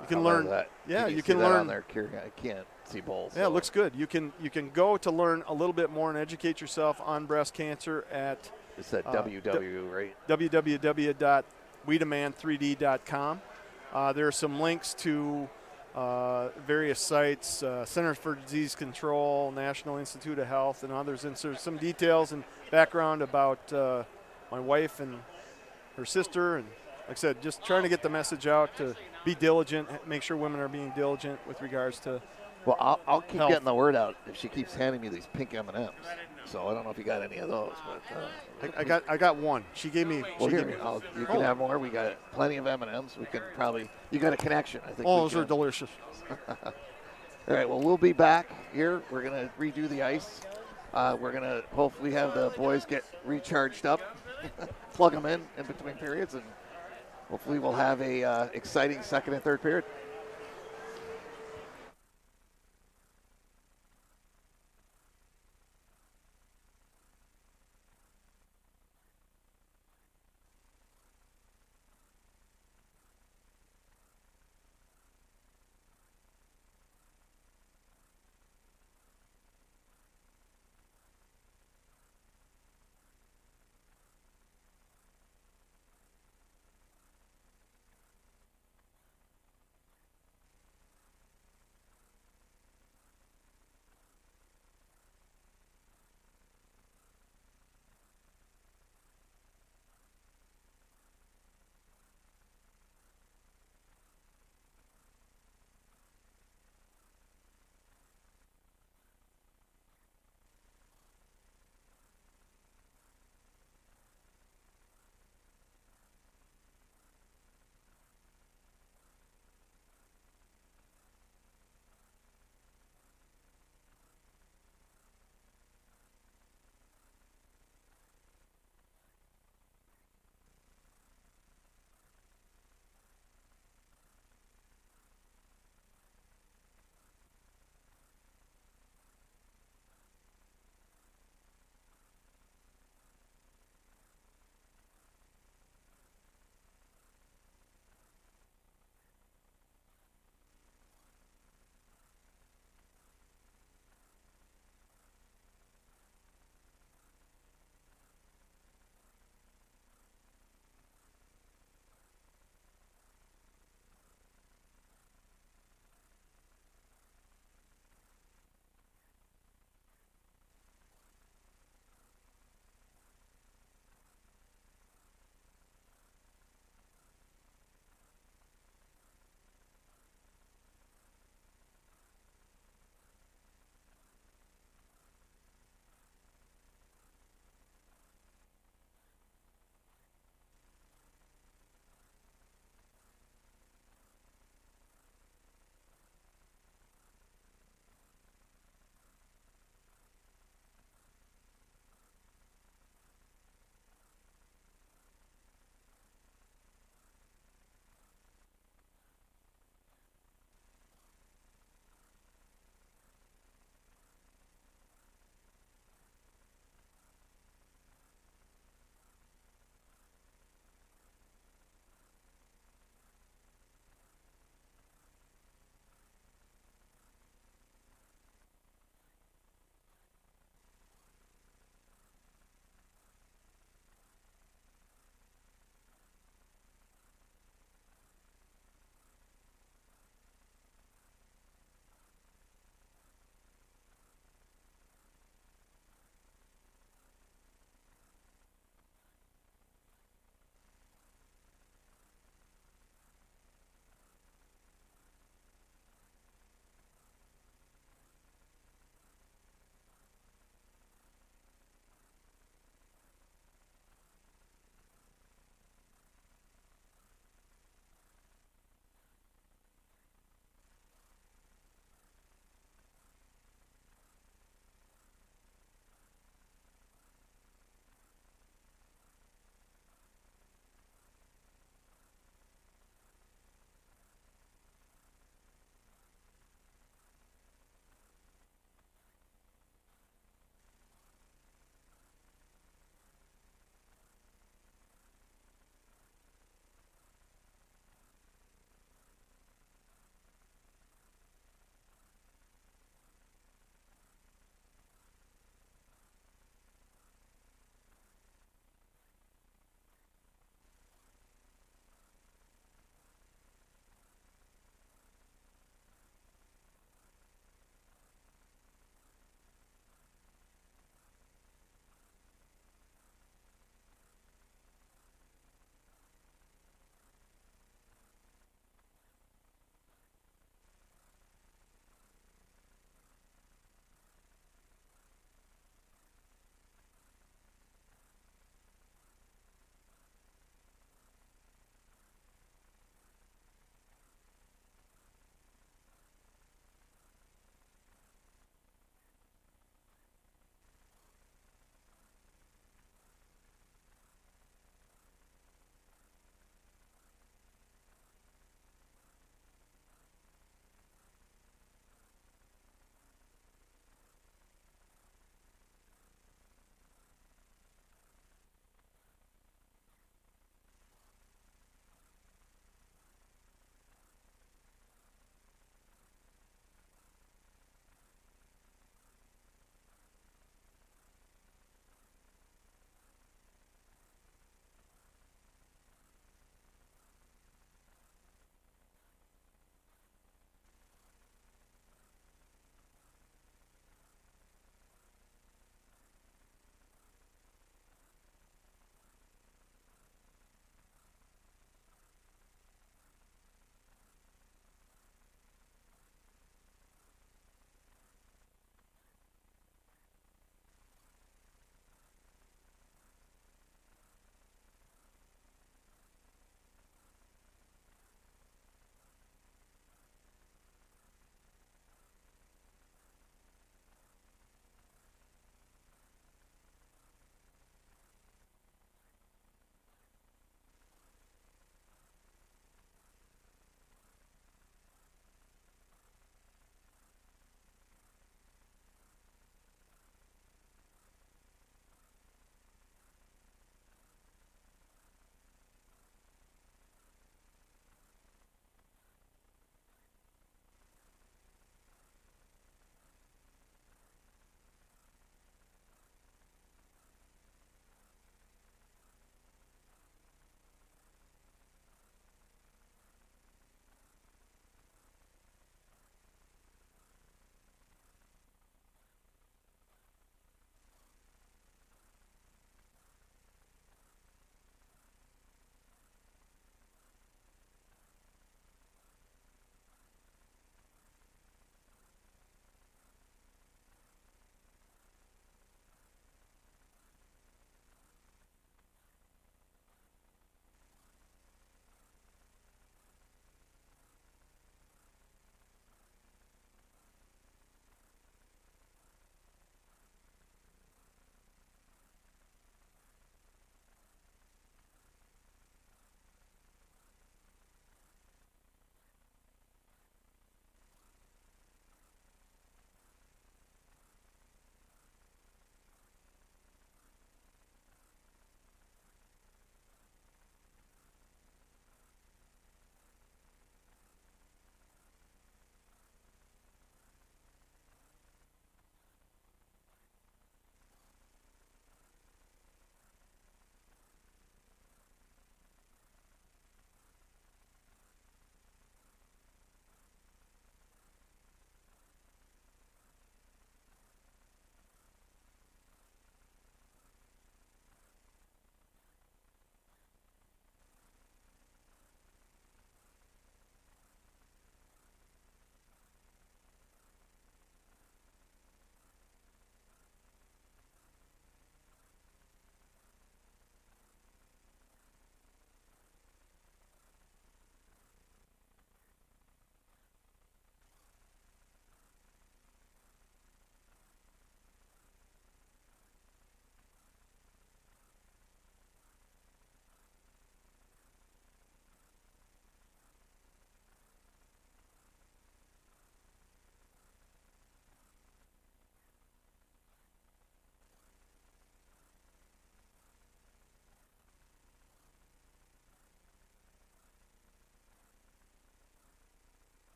You can learn that. Yeah, you can that learn on there, I can't see both. Yeah, it looks good. You can go to learn a little bit more and educate yourself on breast cancer at it's at www, right? www.wedemand3d.com. There are some links to various sites, Centers for Disease Control, National Institute of Health, and others. And so some details and background about my wife and her sister. And like I said, just trying to get the message out to be diligent, make sure women are being diligent with regards to Well, I'll keep health. getting the word out if she keeps handing me these pink M&Ms. So I don't know if you got any of those, but I got one. She gave me. Well, you can have more. We got plenty of M&Ms. We can probably. You got a connection, I think. Those are delicious. All right. Well, we'll be back here. We're gonna redo the ice. We're gonna hopefully have the boys get recharged up, plug them in between periods, and hopefully we'll have a exciting second and third period.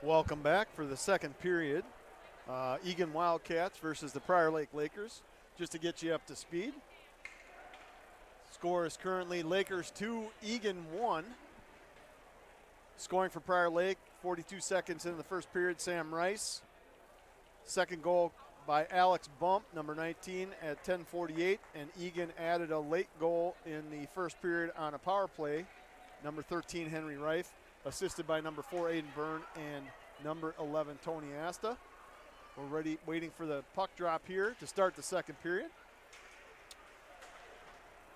Welcome back for the second period. Eagan Wildcats versus the Prior Lake Lakers. Just to get you up to speed. Score is currently Lakers 2, Eagan 1. Scoring for Prior Lake, 42 seconds into the first period, Sam Rice. Second goal by Alex Bump, number 19, at 10:48. And Eagan added a late goal in the first period on a power play. Number 13, Henry Reif, assisted by number 4, Aiden Byrne, and number 11, Tony Asta. We're waiting for the puck drop here to start the second period.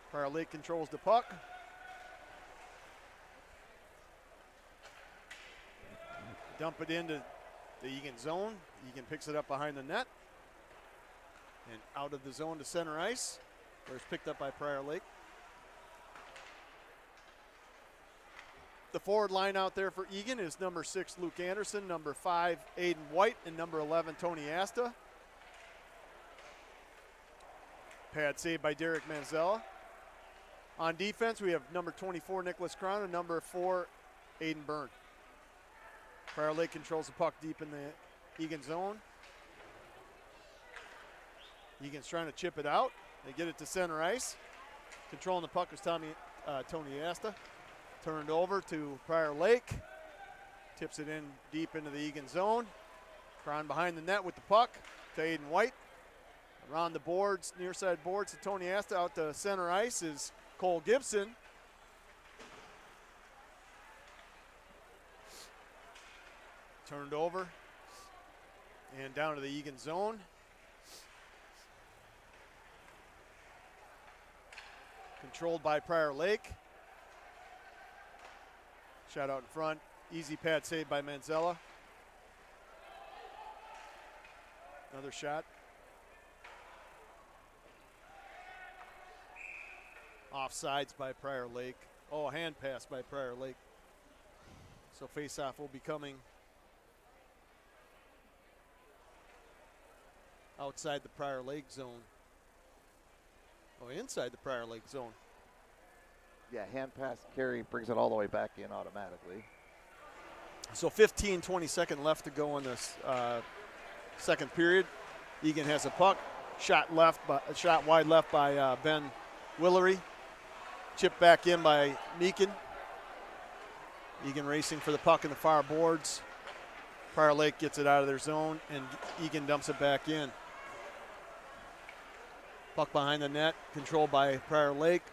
Prior Lake controls the puck. Dump it into the Eagan zone. Eagan picks it up behind the net. And out of the zone to center ice, where it's picked up by Prior Lake. The forward line out there for Eagan is number 6, Luke Anderson, number 5, Aiden White, and number 11, Tony Asta. Pad save by Derek Manzella. On defense, we have number 24, Nicholas Cron, and number 4, Aiden Byrne. Prior Lake controls the puck deep in the Eagan zone. Eagan's trying to chip it out. They get it to center ice. Controlling the puck is Tony Asta. Turned over to Prior Lake. Tips it in deep into the Eagan zone. Cron behind the net with the puck to Aiden White. Around the boards, near side boards to Tony Asta. Out to center ice is Cole Gibson. Turned over and down to the Eagan zone. Controlled by Prior Lake. Shot out in front. Easy pad save by Manzella. Another shot. Offsides by Prior Lake. Oh, a hand pass by Prior Lake. So face-off will be coming outside the Prior Lake zone. Oh, inside the Prior Lake zone. Yeah, hand pass carry brings it all the way back in automatically. So 20 seconds left to go in this second period. Eagan has a puck. Shot wide left by Ben Willery. Chipped back in by Meakin. Eagan racing for the puck in the far boards. Prior Lake gets it out of their zone, and Eagan dumps it back in. Puck behind the net, controlled by Prior Lake.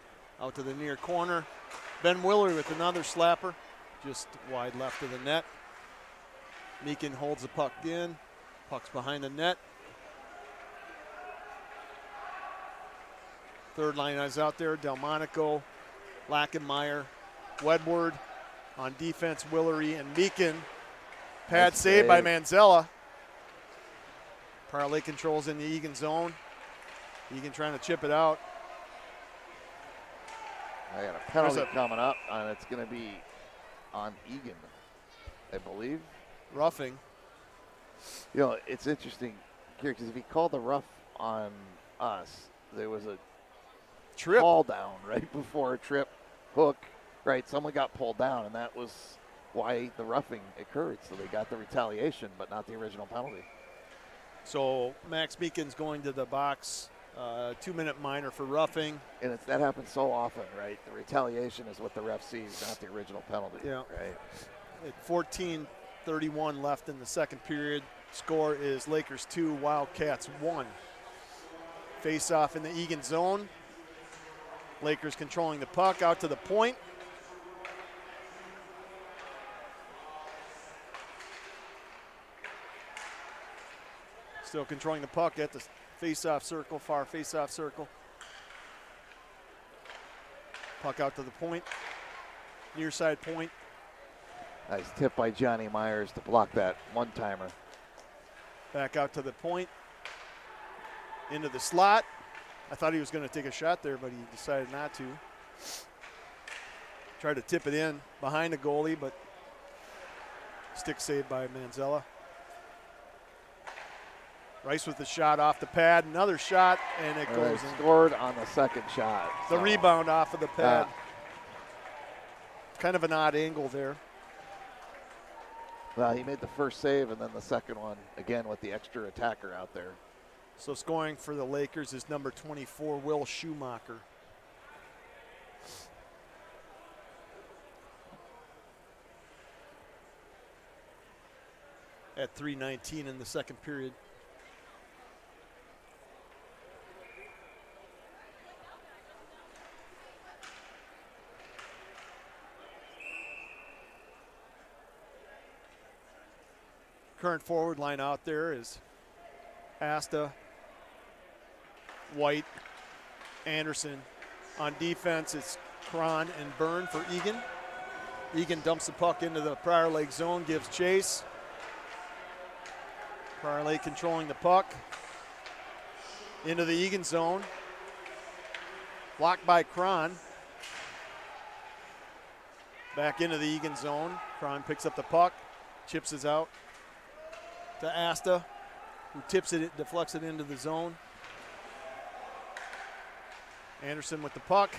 Out to the near corner. Ben Willery with another slapper, just wide left of the net. Meakin holds the puck in. Puck's behind the net. Third line is out there. Delmonico, Lackenmeyer, Wedward. On defense, Willery and Meakin. Pad save by Manzella. Prior Lake controls in the Eagan zone. Eagan trying to chip it out. I got a penalty coming up, and it's going to be on Eagan, I believe. Roughing. You know, it's interesting here because if he called the rough on us, there was a trip fall down right before a trip hook. Right, someone got pulled down, and that was why the roughing occurred. So they got the retaliation, but not the original penalty. So Max Meakin's going to the box. 2-minute minor for roughing. And that happens so often, right? The retaliation is what the ref sees, not the original penalty. Yeah. Right. At 14:31 left in the second period. Score is Lakers 2, Wildcats 1. Face-off in the Eagan zone. Lakers controlling the puck out to the point. Still controlling the puck at the face-off circle, far face-off circle. Puck out to the point, near side point. Nice tip by Johnny Myers to block that one-timer. Back out to the point, into the slot. I thought he was going to take a shot there, but he decided not to. Tried to tip it in behind the goalie, but stick saved by Manzella. Rice with the shot off the pad, another shot, and it goes in. Scored on the second shot. The rebound off of the pad. Kind of an odd angle there. Well, he made the first save, and then the second one, again, with the extra attacker out there. So scoring for the Lakers is number 24, Will Schumacher. At 3:19 in the second period. Current forward line out there is Asta, White, Anderson. On defense, it's Cron and Byrne for Eagan. Eagan dumps the puck into the Prior Lake zone, gives chase. Prior Lake controlling the puck. Into the Eagan zone. Blocked by Cron. Back into the Eagan zone. Cron picks up the puck. Chips it out to Asta, who tips it, deflects it into the zone. Anderson with the puck.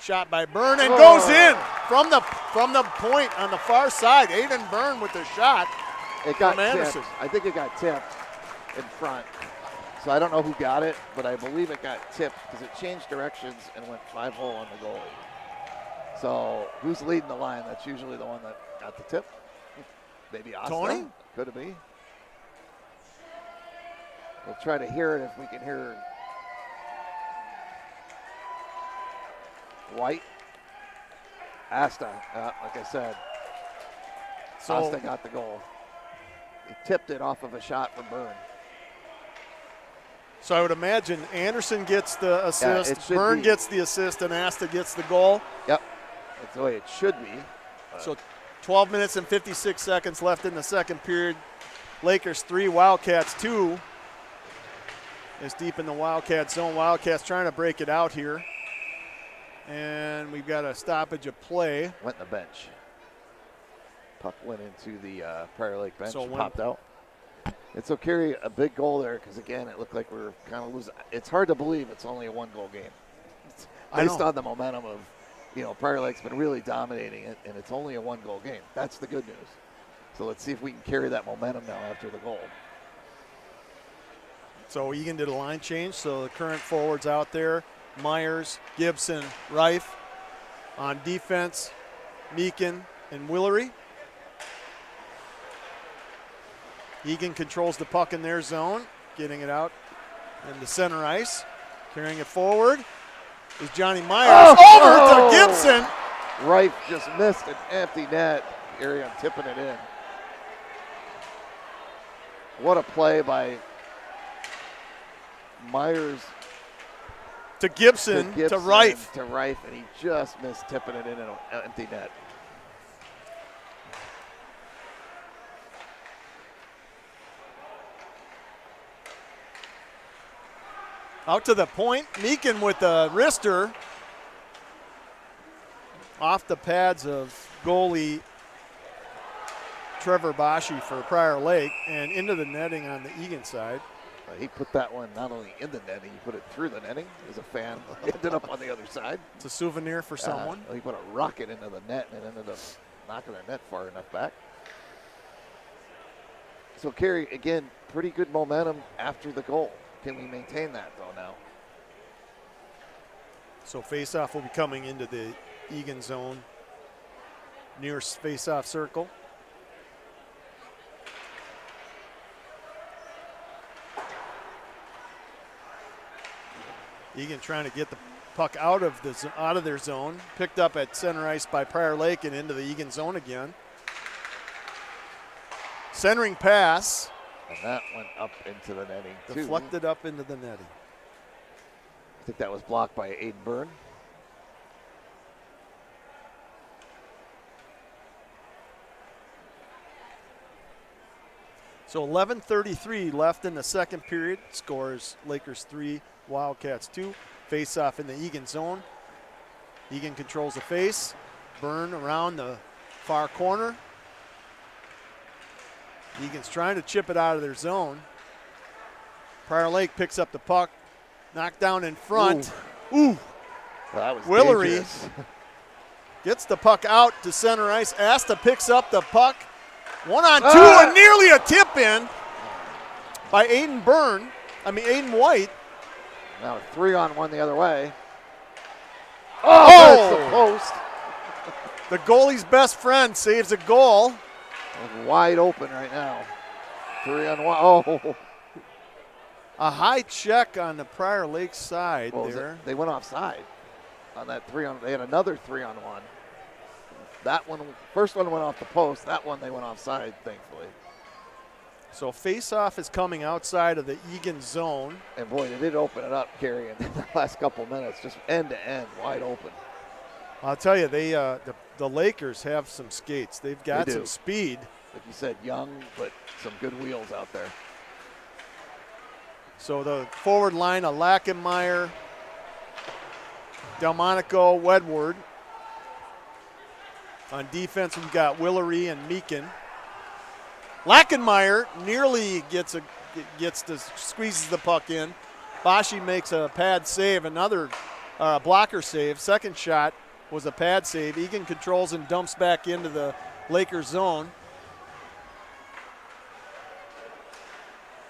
Shot by Byrne and goes in from the point on the far side. Aiden Byrne with the shot. It got from Anderson. tipped. I think it got tipped in front. So I don't know who got it, but I believe it got tipped because it changed directions and went 5-hole on the goalie. So who's leading the line? That's usually the one that got the tip. Maybe Asta. Tony? Could it be? We'll try to hear it if we can hear White. Asta, like I said. So Asta got the goal. He tipped it off of a shot from Byrne. So I would imagine Anderson gets the assist, Byrne gets the assist, and Asta gets the goal. Yep, that's the way it should be. So 12 minutes and 56 seconds left in the second period. Lakers 3, Wildcats 2. It's deep in the Wildcat zone. Wildcats trying to break it out here. And we've got a stoppage of play. Went in the bench. Puck went into the Prior Lake bench, So popped out. It's so carry a big goal there because, again, it looked like we were kind of losing. It's hard to believe it's only a one-goal game. It's based on the momentum of, Prior Lake's been really dominating it, and it's only a one-goal game. That's the good news. So let's see if we can carry that momentum now after the goal. So Eagan did a line change, so the current forwards out there, Myers, Gibson, Reif. On defense, Meakin and Willery. Eagan controls the puck in their zone, getting it out into center ice. Carrying it forward is Johnny Myers. Over to Gibson. Reif just missed an empty net. Arian tipping it in. What a play by Myers to Gibson, to Reif. To Reif, and he just missed tipping it in an empty net. Out to the point, Meakin with the wrister. Off the pads of goalie Trevor Bashi for Prior Lake and into the netting on the Eagan side. He put that one not only in the netting, he put it through the netting. As a fan, ended up on the other side. It's a souvenir for someone. He put a rocket into the net and it ended up knocking the net far enough back. So, Kerry, again, pretty good momentum after the goal. Can we maintain that, though, now? So faceoff will be coming into the Eagan zone near faceoff circle. Eagan trying to get the puck out of their zone. Picked up at center ice by Prior Lake and into the Eagan zone again. Centering pass. And that went up into the netting, too. Deflected up into the netting. I think that was blocked by Aiden Byrne. So 11:33 left in the second period. Scores Lakers 3, Wildcats 2. Face off in the Eagan zone. Eagan controls the face. Byrne around the far corner. Eagan's trying to chip it out of their zone. Prior Lake picks up the puck. Knocked down in front. Ooh. Well, that was Willery dangerous. gets the puck out to center ice. Asta picks up the puck 1-on-2 and nearly a tip in by Aiden White. Now a 3-on-1 the other way. Oh! That's the post. The goalie's best friend saves a goal. Wide open right now. 3-on-1. Oh. A high check on the Prior Lake side there. They went offside on that 3-on. They had another 3-on-1. That one, first one went off the post. That one they went offside, thankfully. So face-off is coming outside of the Eagan zone. And boy, they did open it up, Kerry, in the last couple minutes, just end to end, wide open. I'll tell you, the Lakers have some skates. They've got some speed. Like you said, young, but some good wheels out there. So the forward line of Lackenmeyer, Delmonico, Wedward. On defense, we've got Willery and Meakin. Lackenmeyer nearly squeezes the puck in. Bashi makes a pad save, another blocker save. Second shot was a pad save. Eagan controls and dumps back into the Lakers zone.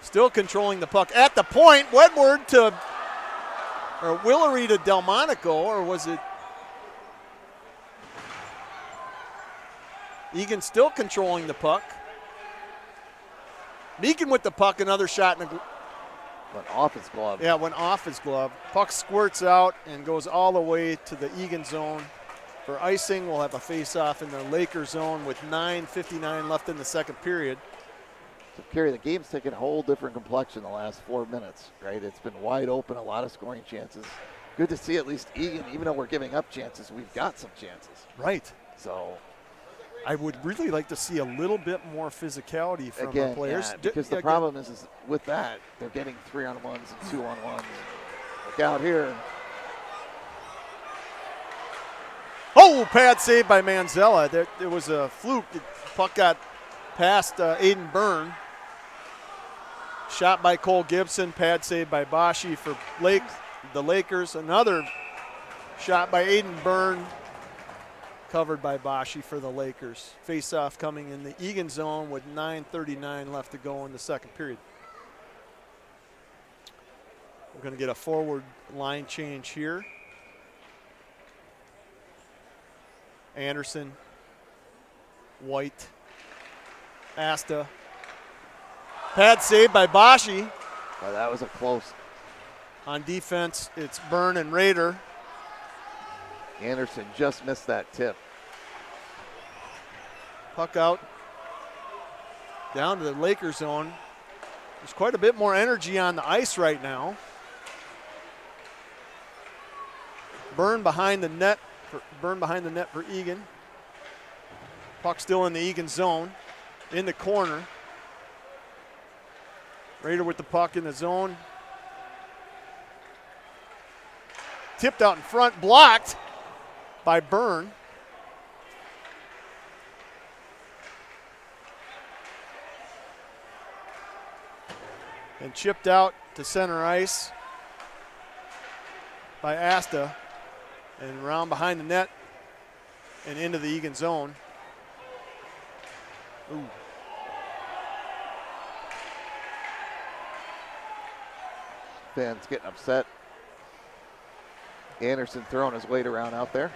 Still controlling the puck at the point. Wedward to, or Willery to Delmonico, or was it? Eagan still controlling the puck. Meakin with the puck, another shot in the went off his glove. Yeah, went off his glove. Puck squirts out and goes all the way to the Eagan zone. For icing, we'll have a face-off in the Lakers zone with 9:59 left in the second period. So, Kerry, the game's taken a whole different complexion the last 4 minutes, right? It's been wide open, a lot of scoring chances. Good to see at least Eagan, even though we're giving up chances, we've got some chances. Right. So I would really like to see a little bit more physicality from the players. Yeah, because the problem is with that, they're getting 3-on-1s and 2-on-1s. Look out here. Oh, pad save by Manzella. There was a fluke. The puck got past Aiden Byrne. Shot by Cole Gibson. Pad save by Bashi for the Lakers. Another shot by Aiden Byrne. Covered by Bashi for the Lakers. Face-off coming in the Eagan zone with 9:39 left to go in the second period. We're going to get a forward line change here. Anderson, White, Asta. Pad save by Bashi. Oh, that was a close. On defense, it's Byrne and Rader. Anderson just missed that tip. Puck out down to the Lakers zone. There's quite a bit more energy on the ice right now. Byrne behind the net for Eagan. Puck still in the Eagan zone. In the corner. Rader with the puck in the zone. Tipped out in front, blocked by Byrne. And chipped out to center ice by Asta. And around behind the net and into the Eagan zone. Ooh. Fans getting upset. Anderson throwing his weight around out there.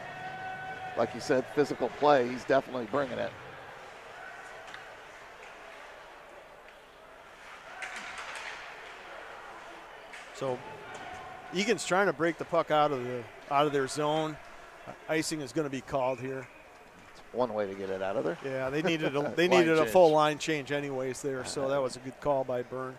Like you said, physical play, he's definitely bringing it. So Eagan's trying to break the puck out of their zone. Icing is going to be called here. It's one way to get it out of there. Yeah, they needed a full line change anyways there, so that was a good call by Byrne.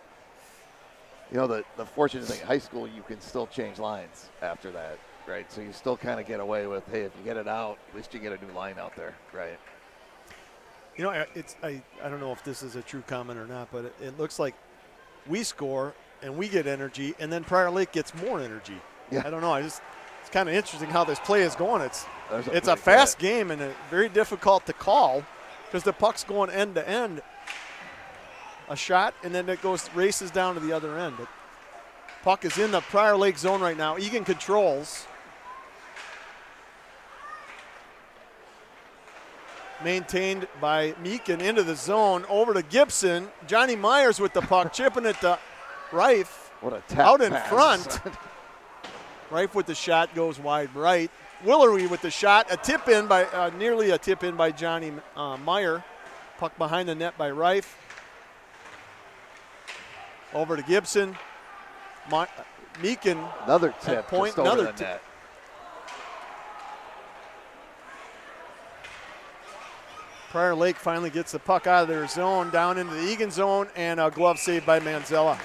You know, the fortunate thing, high school, you can still change lines after that, right? So you still kind of get away with, hey, if you get it out, at least you get a new line out there, right? You know, I don't know if this is a true comment or not, but it looks like we score and we get energy, and then Prior Lake gets more energy. Yeah. I don't know. It's kind of interesting how this play is going. It's a fast fast game and very difficult to call because the puck's going end to end. A shot, and then it races down to the other end. But puck is in the Prior Lake zone right now. Eagan controls. Maintained by Meakin into the zone. Over to Gibson. Johnny Myers with the puck, chipping it to Reif. What a tap out in pass. front. Reif with the shot goes wide right. Willery with the shot. A tip in by nearly a tip in by Johnny Meyer. Puck behind the net by Reif. Over to Gibson. Meakin. Another tip. Point. Just over Another the tip. net. Prior Lake finally gets the puck out of their zone, down into the Eagan zone, and a glove save by Manzella.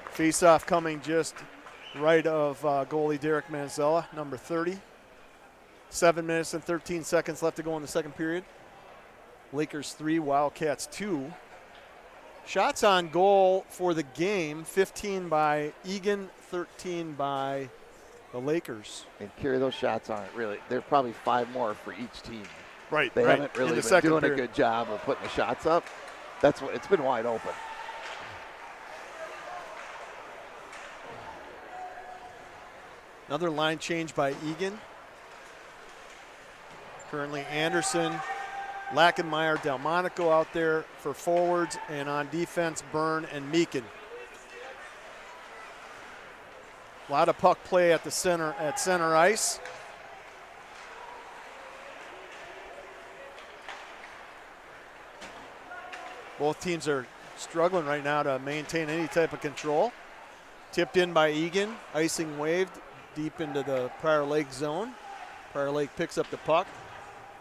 Face-off coming just right of goalie Derek Manzella, number 30. 7 minutes and 13 seconds left to go in the second period. Lakers 3, Wildcats 2. Shots on goal for the game, 15 by Eagan, 13 by the Lakers. And Kerry, those shots aren't really, they're probably 5 more for each team. Right, They haven't really in the been doing period. a good job of putting the shots up. That's what, it's been wide open. Another line change by Eagan. Currently Anderson, Lackenmeyer, Delmonico out there for forwards, and on defense, Byrne and Meakin. A lot of puck play at center ice. Both teams are struggling right now to maintain any type of control. Tipped in by Eagan, icing waved deep into the Prior Lake zone. Prior Lake picks up the puck,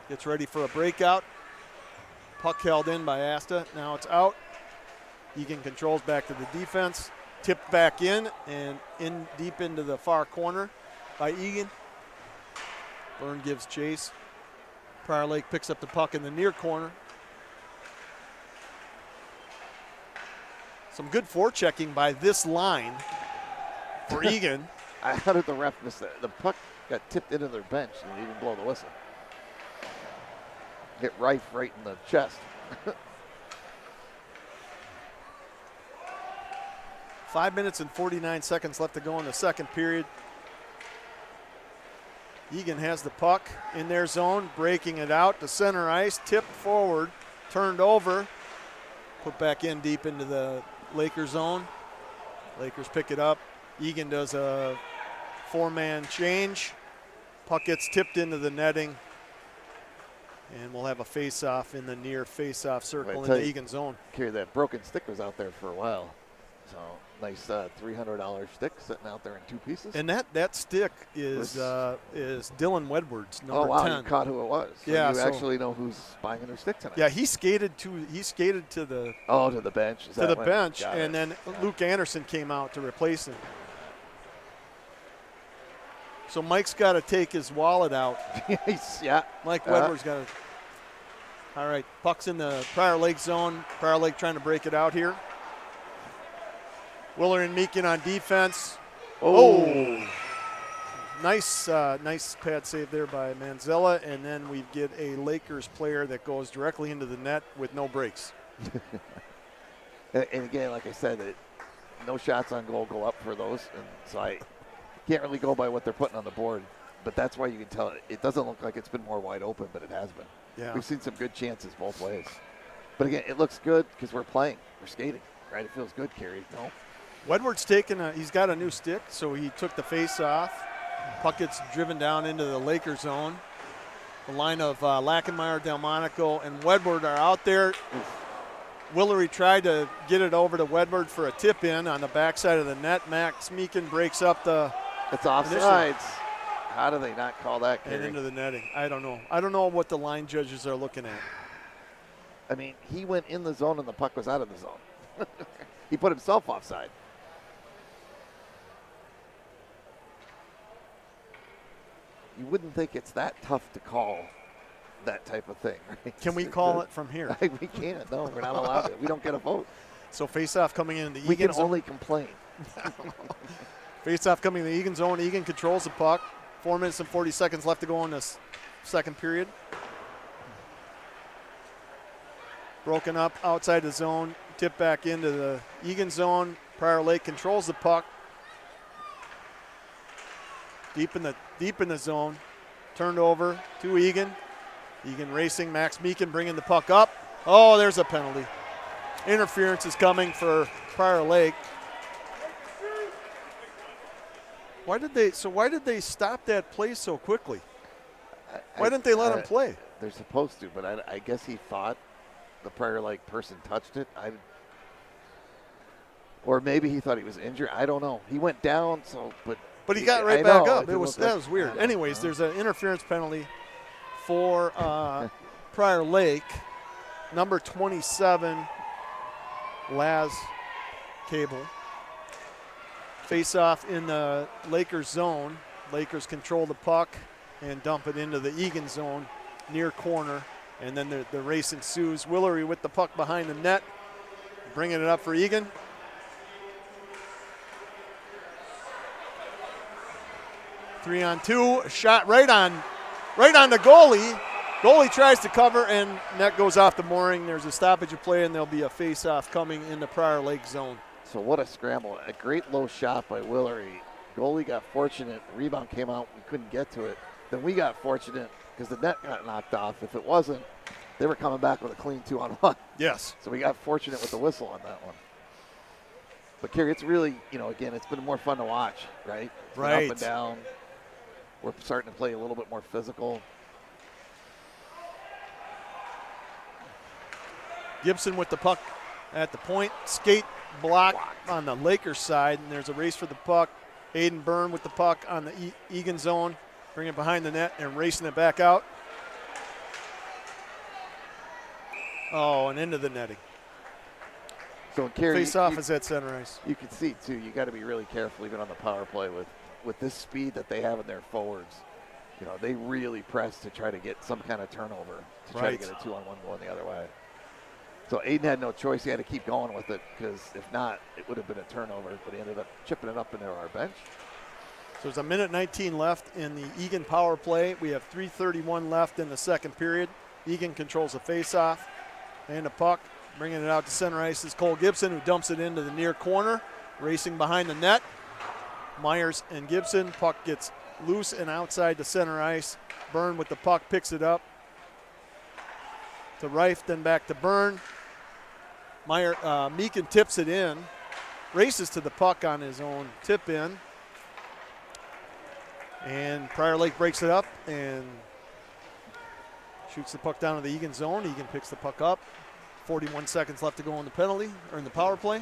gets ready for a breakout. Puck held in by Asta. Now it's out. Eagan controls back to the defense. Tipped back in and in deep into the far corner by Eagan. Byrne gives chase. Prior Lake picks up the puck in the near corner. Some good forechecking by this line for Eagan. How did the ref miss that? The puck got tipped into their bench and he didn't blow the whistle. Hit Reif right in the chest. 5 minutes and 49 seconds left to go in the second period. Eagan has the puck in their zone, breaking it out to center ice, tipped forward, turned over, put back in deep into the Lakers zone. Lakers pick it up. Eagan does a 4-man change. Puck gets tipped into the netting. And we'll have a face-off in the near face-off circle in the Eagan zone. Kerry, that broken stick was out there for a while. So nice $300 stick sitting out there in 2 pieces. And that stick is Dylan Wedward's number 10. Oh wow, you caught who it was. So yeah, you actually know who's buying their stick tonight. Yeah, he skated to the to the bench. bench, and then Luke Anderson came out to replace him. So Mike's got to take his wallet out. Yeah. Mike Wedward's got to. All right, puck's in the Prior Lake zone. Prior Lake trying to break it out here. Willer and Meakin on defense. Oh. Nice pad save there by Manzella, and then we get a Lakers player that goes directly into the net with no breaks. and again, like I said, no shots on goal go up for those, and so I can't really go by what they're putting on the board. But that's why you can tell it doesn't look like it's been more wide open, but it has been. Yeah. We've seen some good chances both ways. But again, it looks good because we're playing, we're skating, right? It feels good, Kerry. No. Wedward's he's got a new stick, so he took the face off. Puck gets driven down into the Lakers zone. The line of Lackenmeyer, Delmonico, and Wedward are out there. Willery tried to get it over to Wedward for a tip in on the backside of the net. Max Meakin breaks up the. It's offsides. How do they not call that, Kerry? And into the netting. I don't know. I don't know what the line judges are looking at. I mean, he went in the zone and the puck was out of the zone. He put himself offside. You wouldn't think it's that tough to call that type of thing, right? Can we call it from here? We can't. No, we're not allowed to. We don't get a vote. So face-off coming in the Eagan We can zone. only complain. Face-off coming in the Eagan zone. Eagan controls the puck. 4 minutes and 40 seconds left to go in this second period. Broken up outside the zone. Tip back into the Eagan zone. Prior Lake controls the puck. Deep in the zone. Turned over to Eagan. Eagan racing, Max Meakin bringing the puck up. Oh, there's a penalty. Interference is coming for Prior Lake. Why did they stop that play so quickly? Why didn't they let him play? They're supposed to, but I guess he thought the Prior Lake person touched it. Or maybe he thought he was injured. I don't know. He went down, but he got right back up. That was weird. Anyways, there's an interference penalty for Prior Lake. Number 27, Laz Cable. Face-off in the Lakers zone. Lakers control the puck and dump it into the Eagan zone near corner. And then the race ensues. Willery with the puck behind the net. Bringing it up for Eagan. Three on two. A shot right on the goalie. Goalie tries to cover, and net goes off the mooring. There's a stoppage of play, and there'll be a face-off coming in the Prior Lake zone. So what a scramble. A great low shot by Willery. Goalie got fortunate. The rebound came out. We couldn't get to it. Then we got fortunate because the net got knocked off. If it wasn't, they were coming back with a clean 2-on-1. Yes. So we got fortunate with the whistle on that one. But, Kerry, it's really, again, it's been more fun to watch, right? It's been right. Up and down. We're starting to play a little bit more physical. Gibson with the puck at the point. Skate block on the Lakers side, and there's a race for the puck. Aiden Byrne with the puck on the Eagan zone. Bring it behind the net and racing it back out. Oh, and into the netting. So, Kerry, face-off is at center ice. You can see, too, you got to be really careful even on the power play with this speed that they have in their forwards. They really press to try to get some kind of turnover to try to get a 2-on-1 going the other way. So Aiden had no choice. He had to keep going with it because if not, it would have been a turnover. But he ended up chipping it up into our bench. So there's a minute 19 left in the Eagan power play. We have 3:31 left in the second period. Eagan controls the face-off and the puck. Bringing it out to center ice is Cole Gibson, who dumps it into the near corner. Racing behind the net. Myers and Gibson. Puck gets loose and outside the center ice. Byrne with the puck picks it up to Reif, then back to Byrne. Meakin tips it in, races to the puck on his own tip in, and Prior Lake breaks it up and shoots the puck down to the Eagan zone. Eagan picks the puck up. 41 seconds left to go in the penalty or in the power play.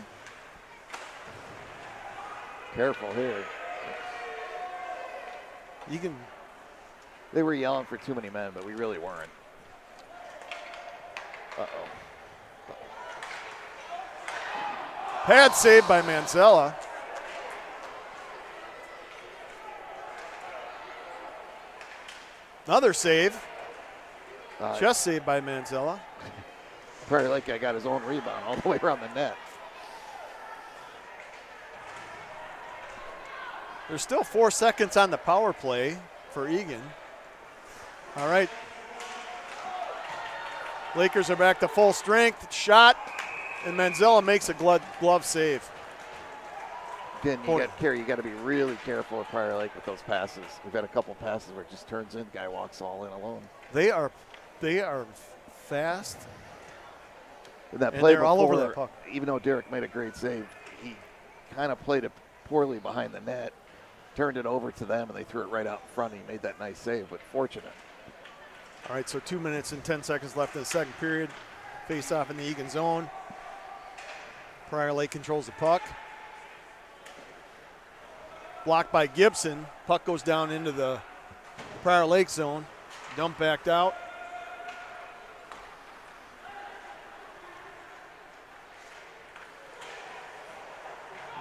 Careful here. Eagan. They were yelling for too many men, but we really weren't. Uh-oh. Pad save by Manzella. Another save. Just saved by Manzella. Prior Lake got his own rebound all the way around the net. There's still 4 seconds on the power play for Eagan. All right. Lakers are back to full strength. Shot, and Manzella makes a glove save. Again, you got to be really careful with Prior Lake with those passes. We've had a couple passes where it just turns in, guy walks all in alone. They are fast. In that play they're before, all over that puck. Even though Derek made a great save, he kind of played it poorly behind the net, turned it over to them, and they threw it right out in front. He made that nice save, but fortunate. All right, so 2 minutes and 10 seconds left in the second period. Face off in the Eagan zone. Prior Lake controls the puck. Blocked by Gibson. Puck goes down into the Prior Lake zone. Dump backed out.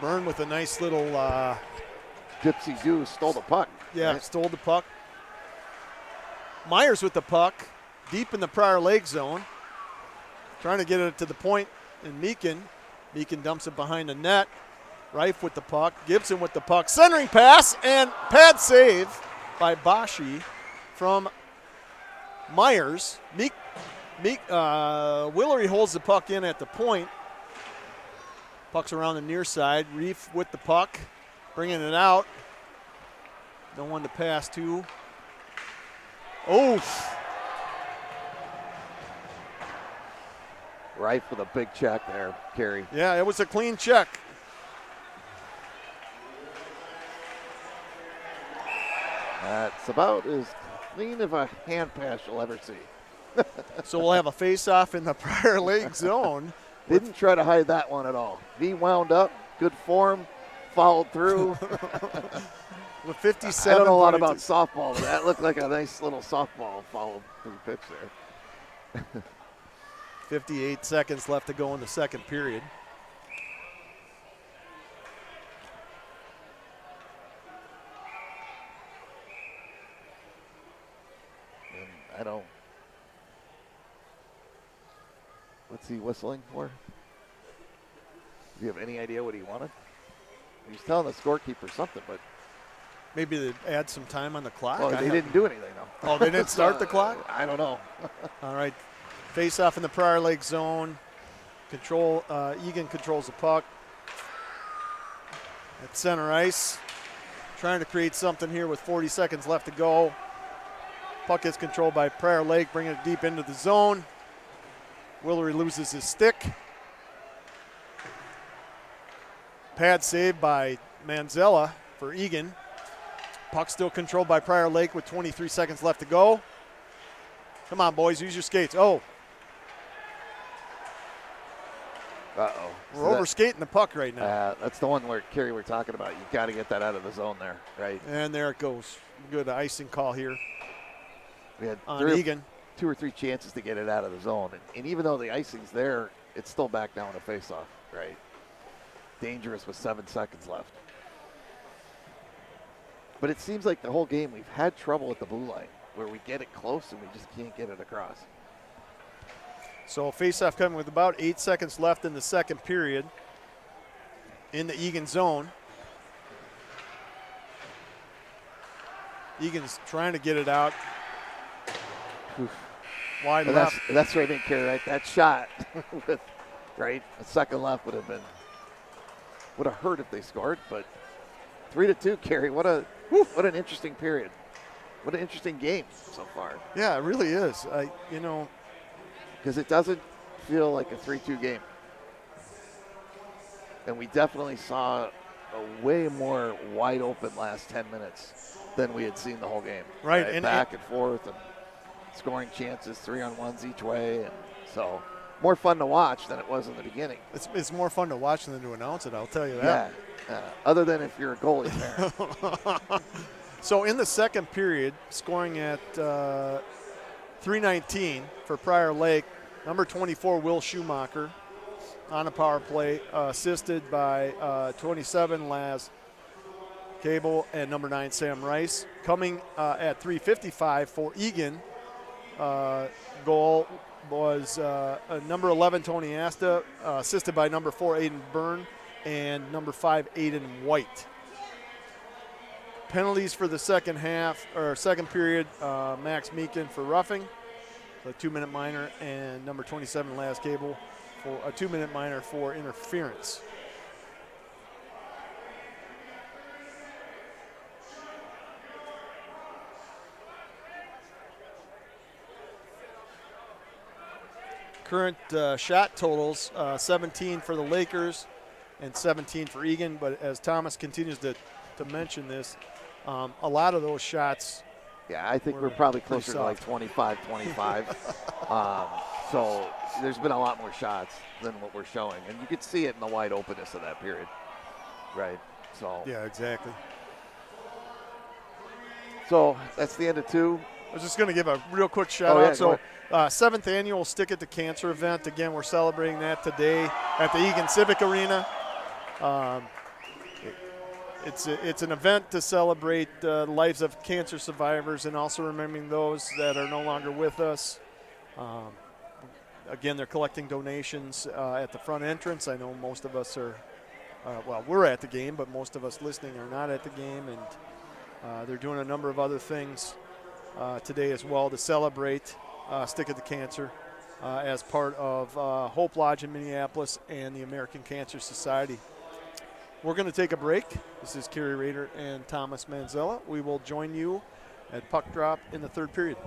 Byrne with a nice little Gypsy Doo stole the puck. Yeah, right? Stole the puck. Myers with the puck, deep in the Prior Lake zone. Trying to get it to the point in Meakin. Meakin dumps it behind the net. Reif with the puck. Gibson with the puck. Centering pass and pad save by Bashi from Myers. Willery holds the puck in at the point. Puck's around the near side. Reif with the puck, bringing it out. No one to pass to. Oh, Reif with a big check there, Kerry. Yeah, it was a clean check. That's about as clean of a hand pass you'll ever see. So we'll have a face-off in the Prior Lake zone. Didn't try to hide that one at all. He wound up, good form, followed through. With 57. I don't know a lot about softball, but that looked like a nice little softball follow through pitch there. 58 seconds left to go in the second period. And I don't. What's he whistling for? Do you have any idea what he wanted? He was telling the scorekeeper something, but. Maybe they add some time on the clock. Well, they didn't do anything, though. Oh, they didn't start the clock? I don't know. All right. Face off in the Prior Lake zone. Eagan controls the puck. At center ice. Trying to create something here with 40 seconds left to go. Puck is controlled by Prior Lake, bringing it deep into the zone. Willery loses his stick. Pad saved by Manzella for Eagan. Puck still controlled by Prior Lake with 23 seconds left to go. Come on, boys, use your skates. Oh. Uh-oh. We're over-skating the puck right now. That's the one where, Kerry, we're talking about. You got to get that out of the zone there, right? And there it goes. Good icing call here. We had Eagan. 2 or 3 chances to get it out of the zone. And even though the icing's there, it's still back down to face-off, right? Dangerous with 7 seconds left. But it seems like the whole game we've had trouble at the blue line where we get it close and we just can't get it across. So face-off coming with about 8 seconds left in the second period in the Eagan zone. Eagan's trying to get it out. Oof. Wide And left. that's what I didn't care, right? That shot with, right, a second left would have hurt if they scored, but 3-2, Kerry. What an interesting period. What an interesting game so far. Yeah, it really is. Because it doesn't feel like a 3-2 game. And we definitely saw a way more wide open last 10 minutes than we had seen the whole game. Right. And back and forth and scoring chances, 3-on-1s each way. And so more fun to watch than it was in the beginning. It's more fun to watch than to announce it, I'll tell you that. Yeah. Other than if you're a goalie fan. So in the second period, scoring at 3:19 for Prior Lake, number 24, Will Schumacher, on a power play, assisted by 27, Laz Cable, and number 9, Sam Rice. Coming at 3:55 for Eagan, goal was number 11, Tony Asta, assisted by number 4, Aiden Byrne, and number 5, Aiden White. Penalties for the second period, Max Meekin for roughing, a 2-minute minor, and number 27, Laz Cable, for a 2-minute minor for interference. Current shot totals, 17 for the Lakers and 17 for Eagan, but as Thomas continues to mention this, a lot of those shots. Yeah, I think we're probably closer to like 25-25. So there's been a lot more shots than what we're showing. And you could see it in the wide openness of that period. Right. So yeah, exactly. So that's the end of 2. I was just going to give a real quick shout out. So 7th annual Stick It to Cancer event. Again, we're celebrating that today at the Eagan Civic Arena. It's an event to celebrate the lives of cancer survivors and also remembering those that are no longer with us. Again, they're collecting donations at the front entrance. I know most of us are, we're at the game, but most of us listening are not at the game. And they're doing a number of other things today as well to celebrate Stick It to Cancer as part of Hope Lodge in Minneapolis and the American Cancer Society. We're going to take a break. This is Kerry Rader and Thomas Manzella. We will join you at puck drop in the third period.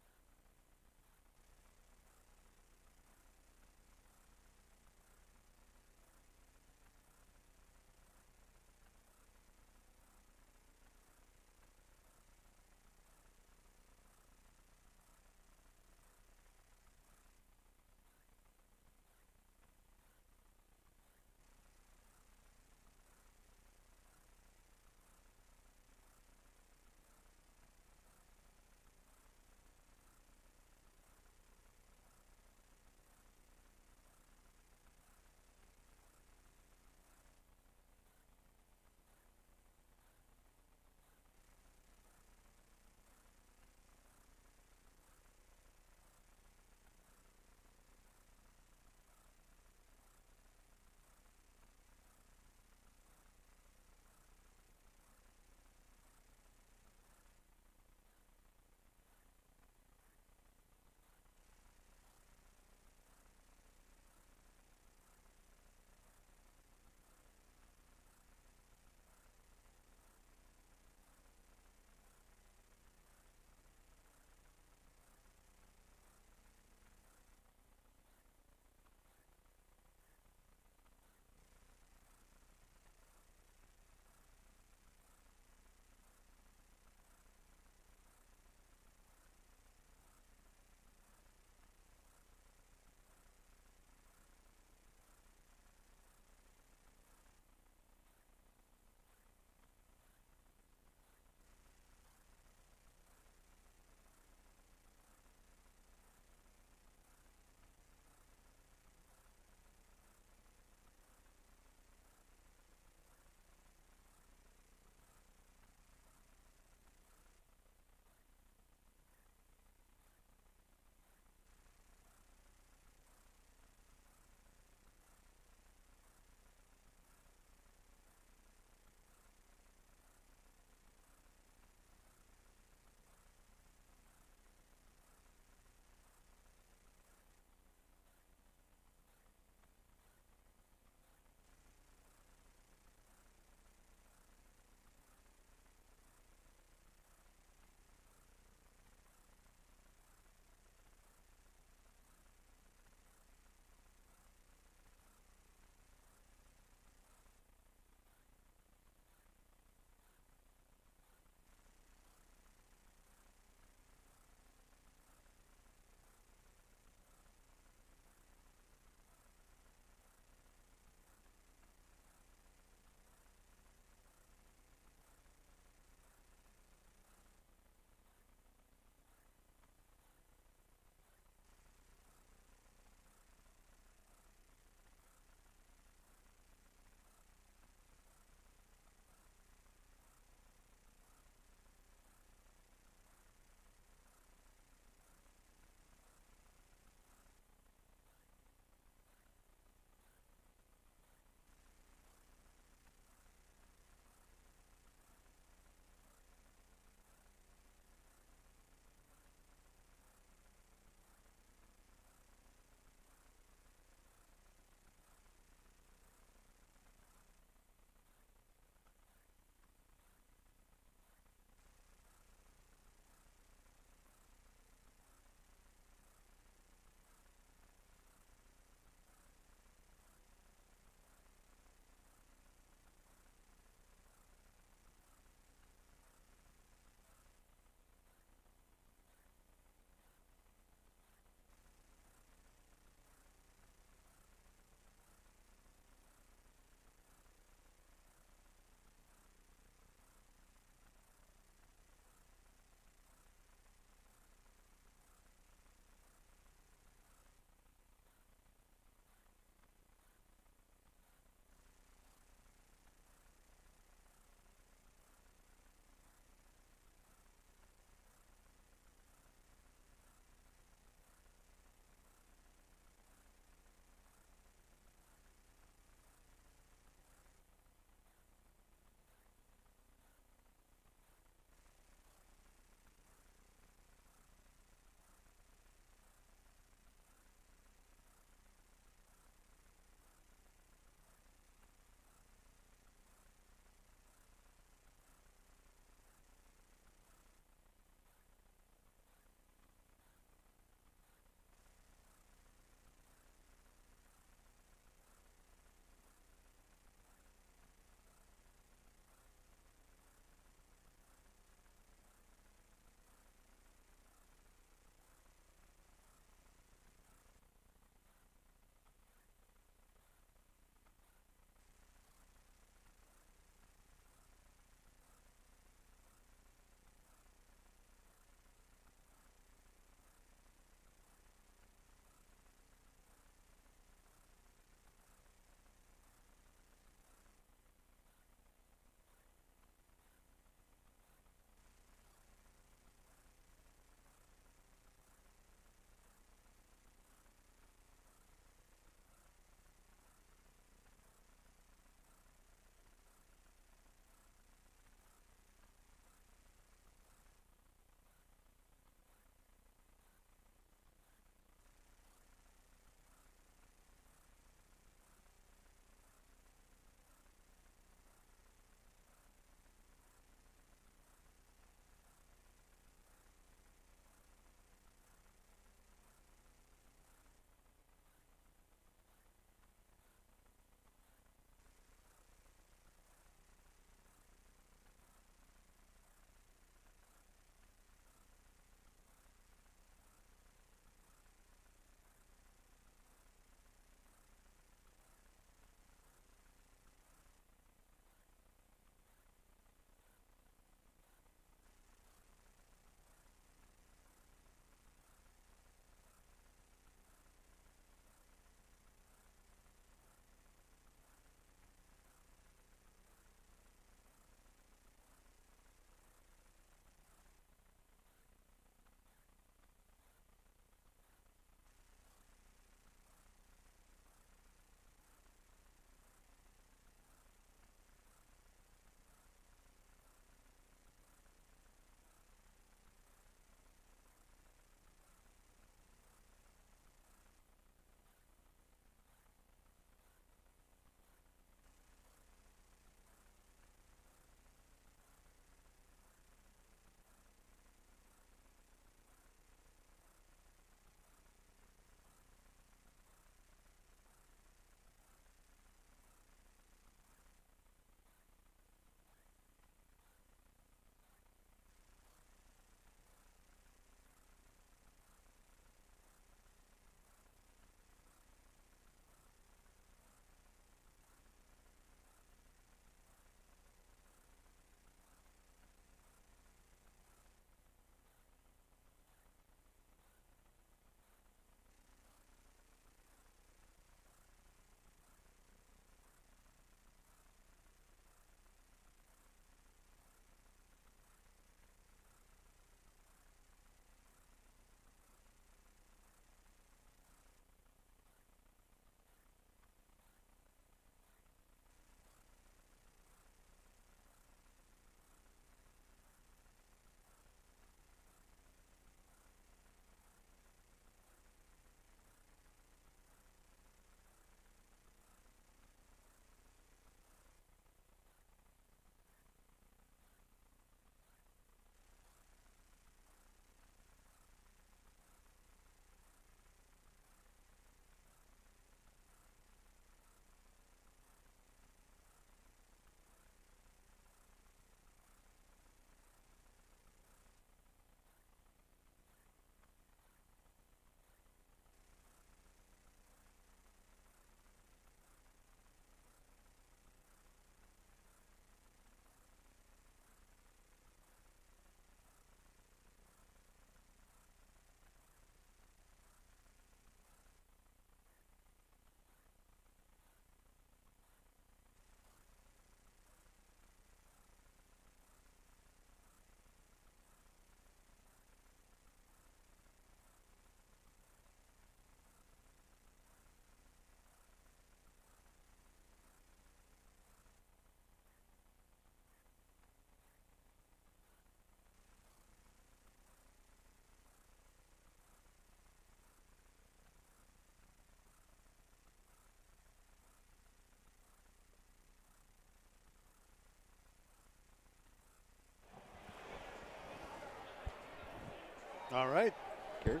All right. Carrie?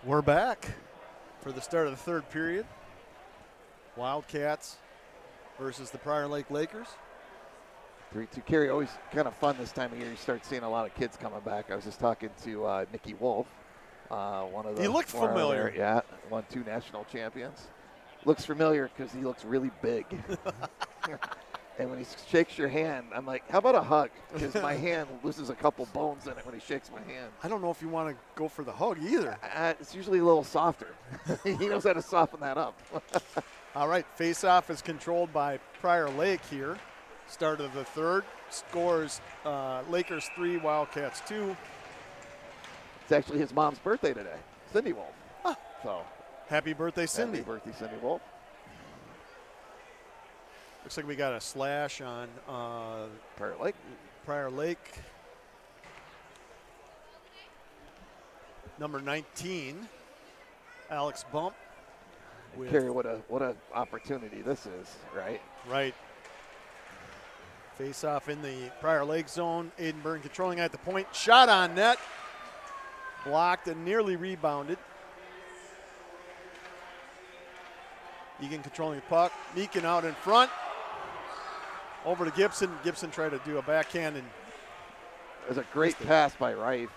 We're back for the start of the third period. Wildcats versus the Prior Lake Lakers. 3-2 Carrie, always kind of fun this time of year. You start seeing a lot of kids coming back. I was just talking to Nikki Wolf, one of the. He looked familiar. Yeah, won 2 national champions. Looks familiar because he looks really big. And when he shakes your hand, I'm like, how about a hug? Because my hand loses a couple bones in it when he shakes my hand. I don't know if you want to go for the hug either. It's usually a little softer. He knows how to soften that up. All right, face-off is controlled by Prior Lake here. Start of the third. Scores Lakers 3, Wildcats 2. It's actually his mom's birthday today, Cindy Wolf. Huh. So happy birthday, Cindy. Happy birthday, Cindy Wolf. Looks like we got a slash on Prior Lake. Number 19, Alex Bump. Carrie, what a opportunity this is, right? Right. Face off in the Prior Lake zone. Aiden Byrne controlling at the point. Shot on net. Blocked and nearly rebounded. Eagan controlling the puck. Meekin out in front. Over to Gibson. Gibson tried to do a backhand. And it was a great pass by Rife.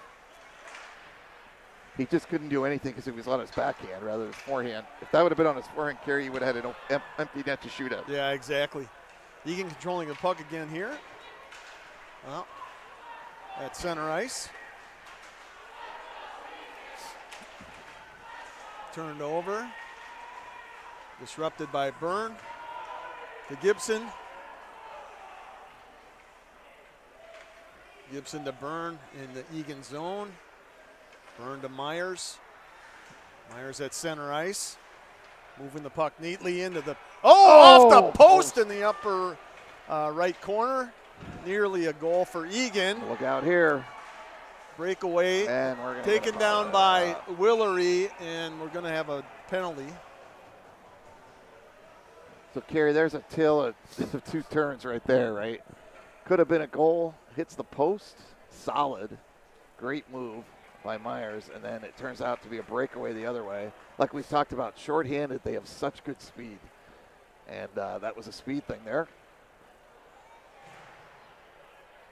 He just couldn't do anything because it was on his backhand rather than his forehand. If that would have been on his forehand, Carey, you would have had an empty net to shoot at. Yeah, exactly. Eagan controlling the puck again here. Well, at center ice. Turned over. Disrupted by Byrne. To Gibson. Gibson to Byrne in the Eagan zone. Byrne to Myers. Myers at center ice. Moving the puck neatly into the off the post in the upper right corner. Nearly a goal for Eagan. Look out here. Breakaway. And we're taken down by Willery, and we're going to have a penalty. So, Carey, there's a tale of 2 turns right there, right? Could have been a goal. Hits the post. Solid. Great move by Myers, and then it turns out to be a breakaway the other way. Like we've talked about, shorthanded, they have such good speed. And that was a speed thing there.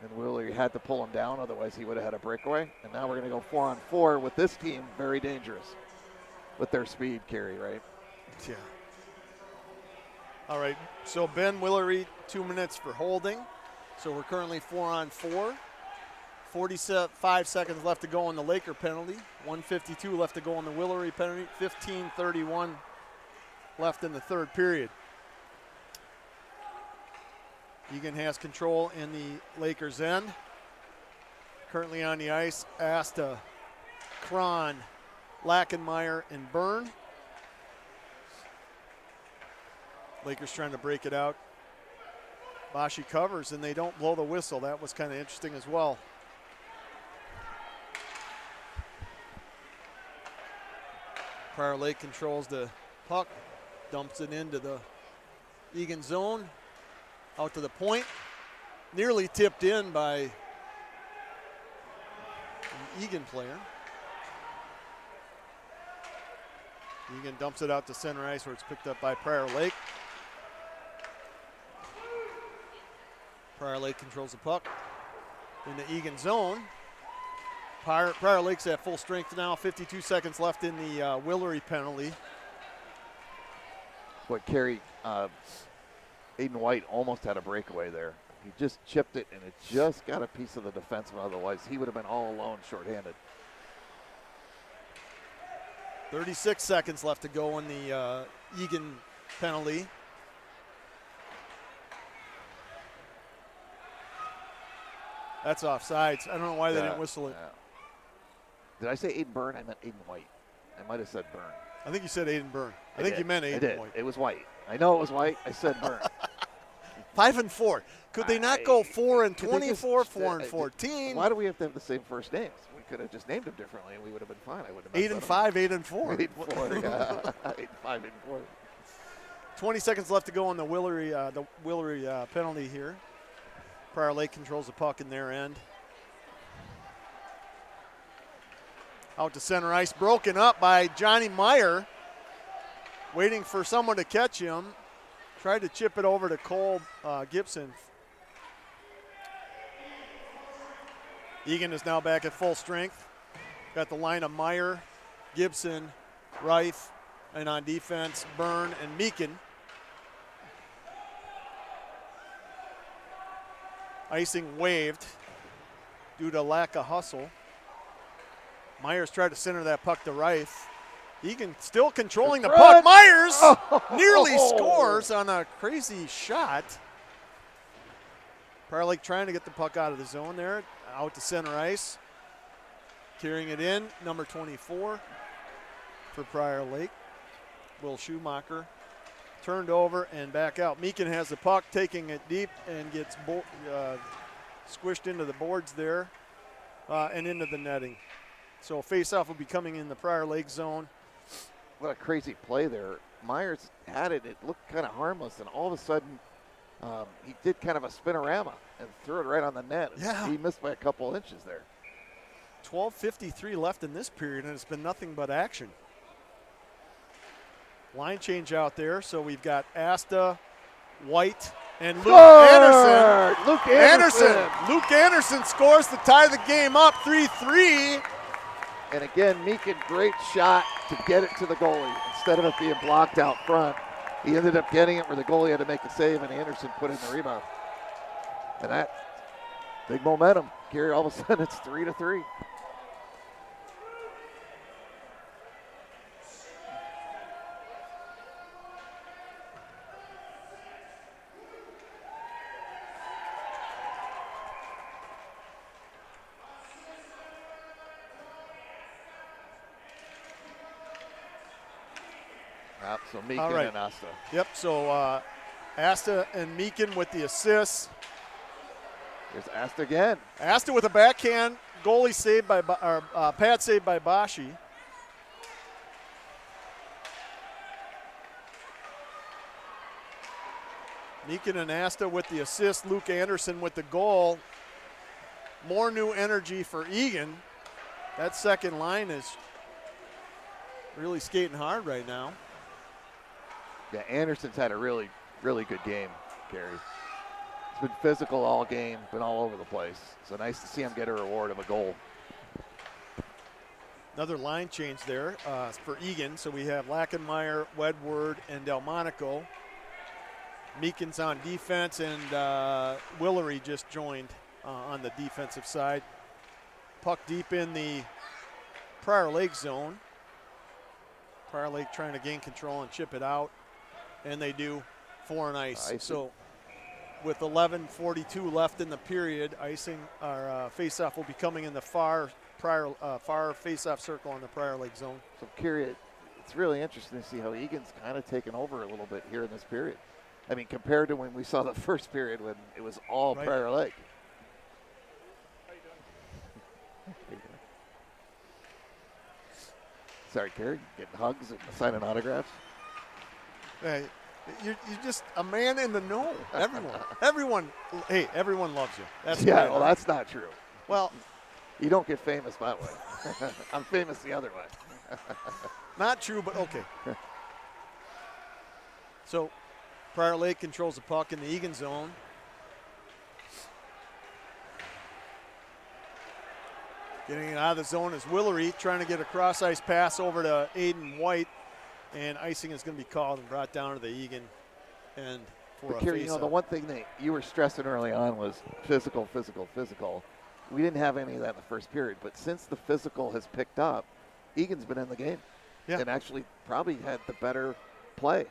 And Willery had to pull him down, otherwise he would have had a breakaway. And now we're going to go 4-on-4 with this team, very dangerous with their speed, Carey, right? Yeah. All right, so Ben Willery, 2 minutes for holding. So we're currently 4-on-4. 45 seconds left to go on the Laker penalty. 1:52 left to go on the Willery penalty. 15:31 left in the third period. Eagan has control in the Lakers' end. Currently on the ice, Asta, Cron, Lackenmeyer, and Byrne. Lakers trying to break it out. Bashi covers, and they don't blow the whistle. That was kind of interesting as well. Prior Lake controls the puck, dumps it into the Eagan zone, out to the point. Nearly tipped in by an Eagan player. Eagan dumps it out to center ice where it's picked up by Prior Lake. Prior Lake controls the puck in the Eagan zone. Prior Lake's at full strength now. 52 seconds left in the Willery penalty. What Carey, Aiden White almost had a breakaway there. He just chipped it, and it just got a piece of the defenseman. Otherwise, he would have been all alone, shorthanded. 36 seconds left to go in the Eagan penalty. That's offsides. I don't know why they didn't whistle it. Yeah. Did I say Aiden Byrne? I meant Aiden White. I might have said Byrne. I think you said Aiden Byrne. I think you meant Aiden White. It was White. I know it was White. I said Byrne. 5-4. Could they not go 4-24, 4-14? Why do we have to have the same first names? We could have just named them differently, and we would have been fine. I would have 8-5, 8-4. 8-4. Yeah. 8-5, 8-4. 20 seconds left to go on the Willery penalty here. Prior Lake controls the puck in their end. Out to center ice, broken up by Johnny Meyer. Waiting for someone to catch him. Tried to chip it over to Cole Gibson. Eagan is now back at full strength. Got the line of Meyer, Gibson, Reif, and on defense, Byrne and Meakin. Icing waived due to lack of hustle. Myers tried to center that puck to Reif. Eagan still controlling the puck. Myers nearly scores on a crazy shot. Prior Lake trying to get the puck out of the zone there. Out to center ice. Carrying it in, number 24 for Prior Lake. Will Schumacher. Turned over and back out. Meakin has the puck, taking it deep and gets squished into the boards there and into the netting. So face-off will be coming in the Prior Lake zone. What a crazy play there. Myers had it. It looked kind of harmless, and all of a sudden he did kind of a spinorama and threw it right on the net. Yeah. He missed by a couple inches there. 12:53 left in this period, and it's been nothing but action. Line change out there, so we've got Asta, White, and Luke Anderson. Luke Anderson scores to tie the game up 3-3. And again, Meakin, great shot to get it to the goalie. Instead of it being blocked out front, he ended up getting it where the goalie had to make a save, and Anderson put in the rebound. And that big momentum. Gary, all of a sudden it's 3-3. So Meakin and Asta. Yep, so Asta and Meakin with the assists. Here's Asta again. Asta with a backhand. Goalie saved by, pad saved by Bashi. Meakin and Asta with the assist. Luke Anderson with the goal. More new energy for Eagan. That second line is really skating hard right now. Yeah, Anderson's had a really, really good game, Gary. He's been physical all game, been all over the place. So nice to see him get a reward of a goal. Another line change there for Eagan. So we have Lackenmeyer, Wedward, and Delmonico. Meakin's on defense, and Willery just joined on the defensive side. Puck deep in the Prior Lake zone. Prior Lake trying to gain control and chip it out. And they do, 4 on ice. So with 11:42 left in the period, icing our face-off will be coming in the far face-off circle on the Prior Lake zone. So I'm curious, it's really interesting to see how Eagan's kind of taken over a little bit here in this period. I mean, compared to when we saw the first period when it was all Prior Lake. How you doing? Sorry, Gary, getting hugs and signing autographs. Hey, you're just a man in the know. Everyone loves you. That's well, that's not true. Well, you don't get famous that way. I'm famous the other way. Not true, but okay. So, Prior Lake controls the puck in the Eagan zone. Getting it out of the zone is Willery trying to get a cross-ice pass over to Aiden White. And icing is going to be called and brought down to the Eagan end for a face-off. You know, the one thing that you were stressing early on was physical. We didn't have any of that in the first period, but since the physical has picked up, Eagan's been in the game and actually probably had the better play.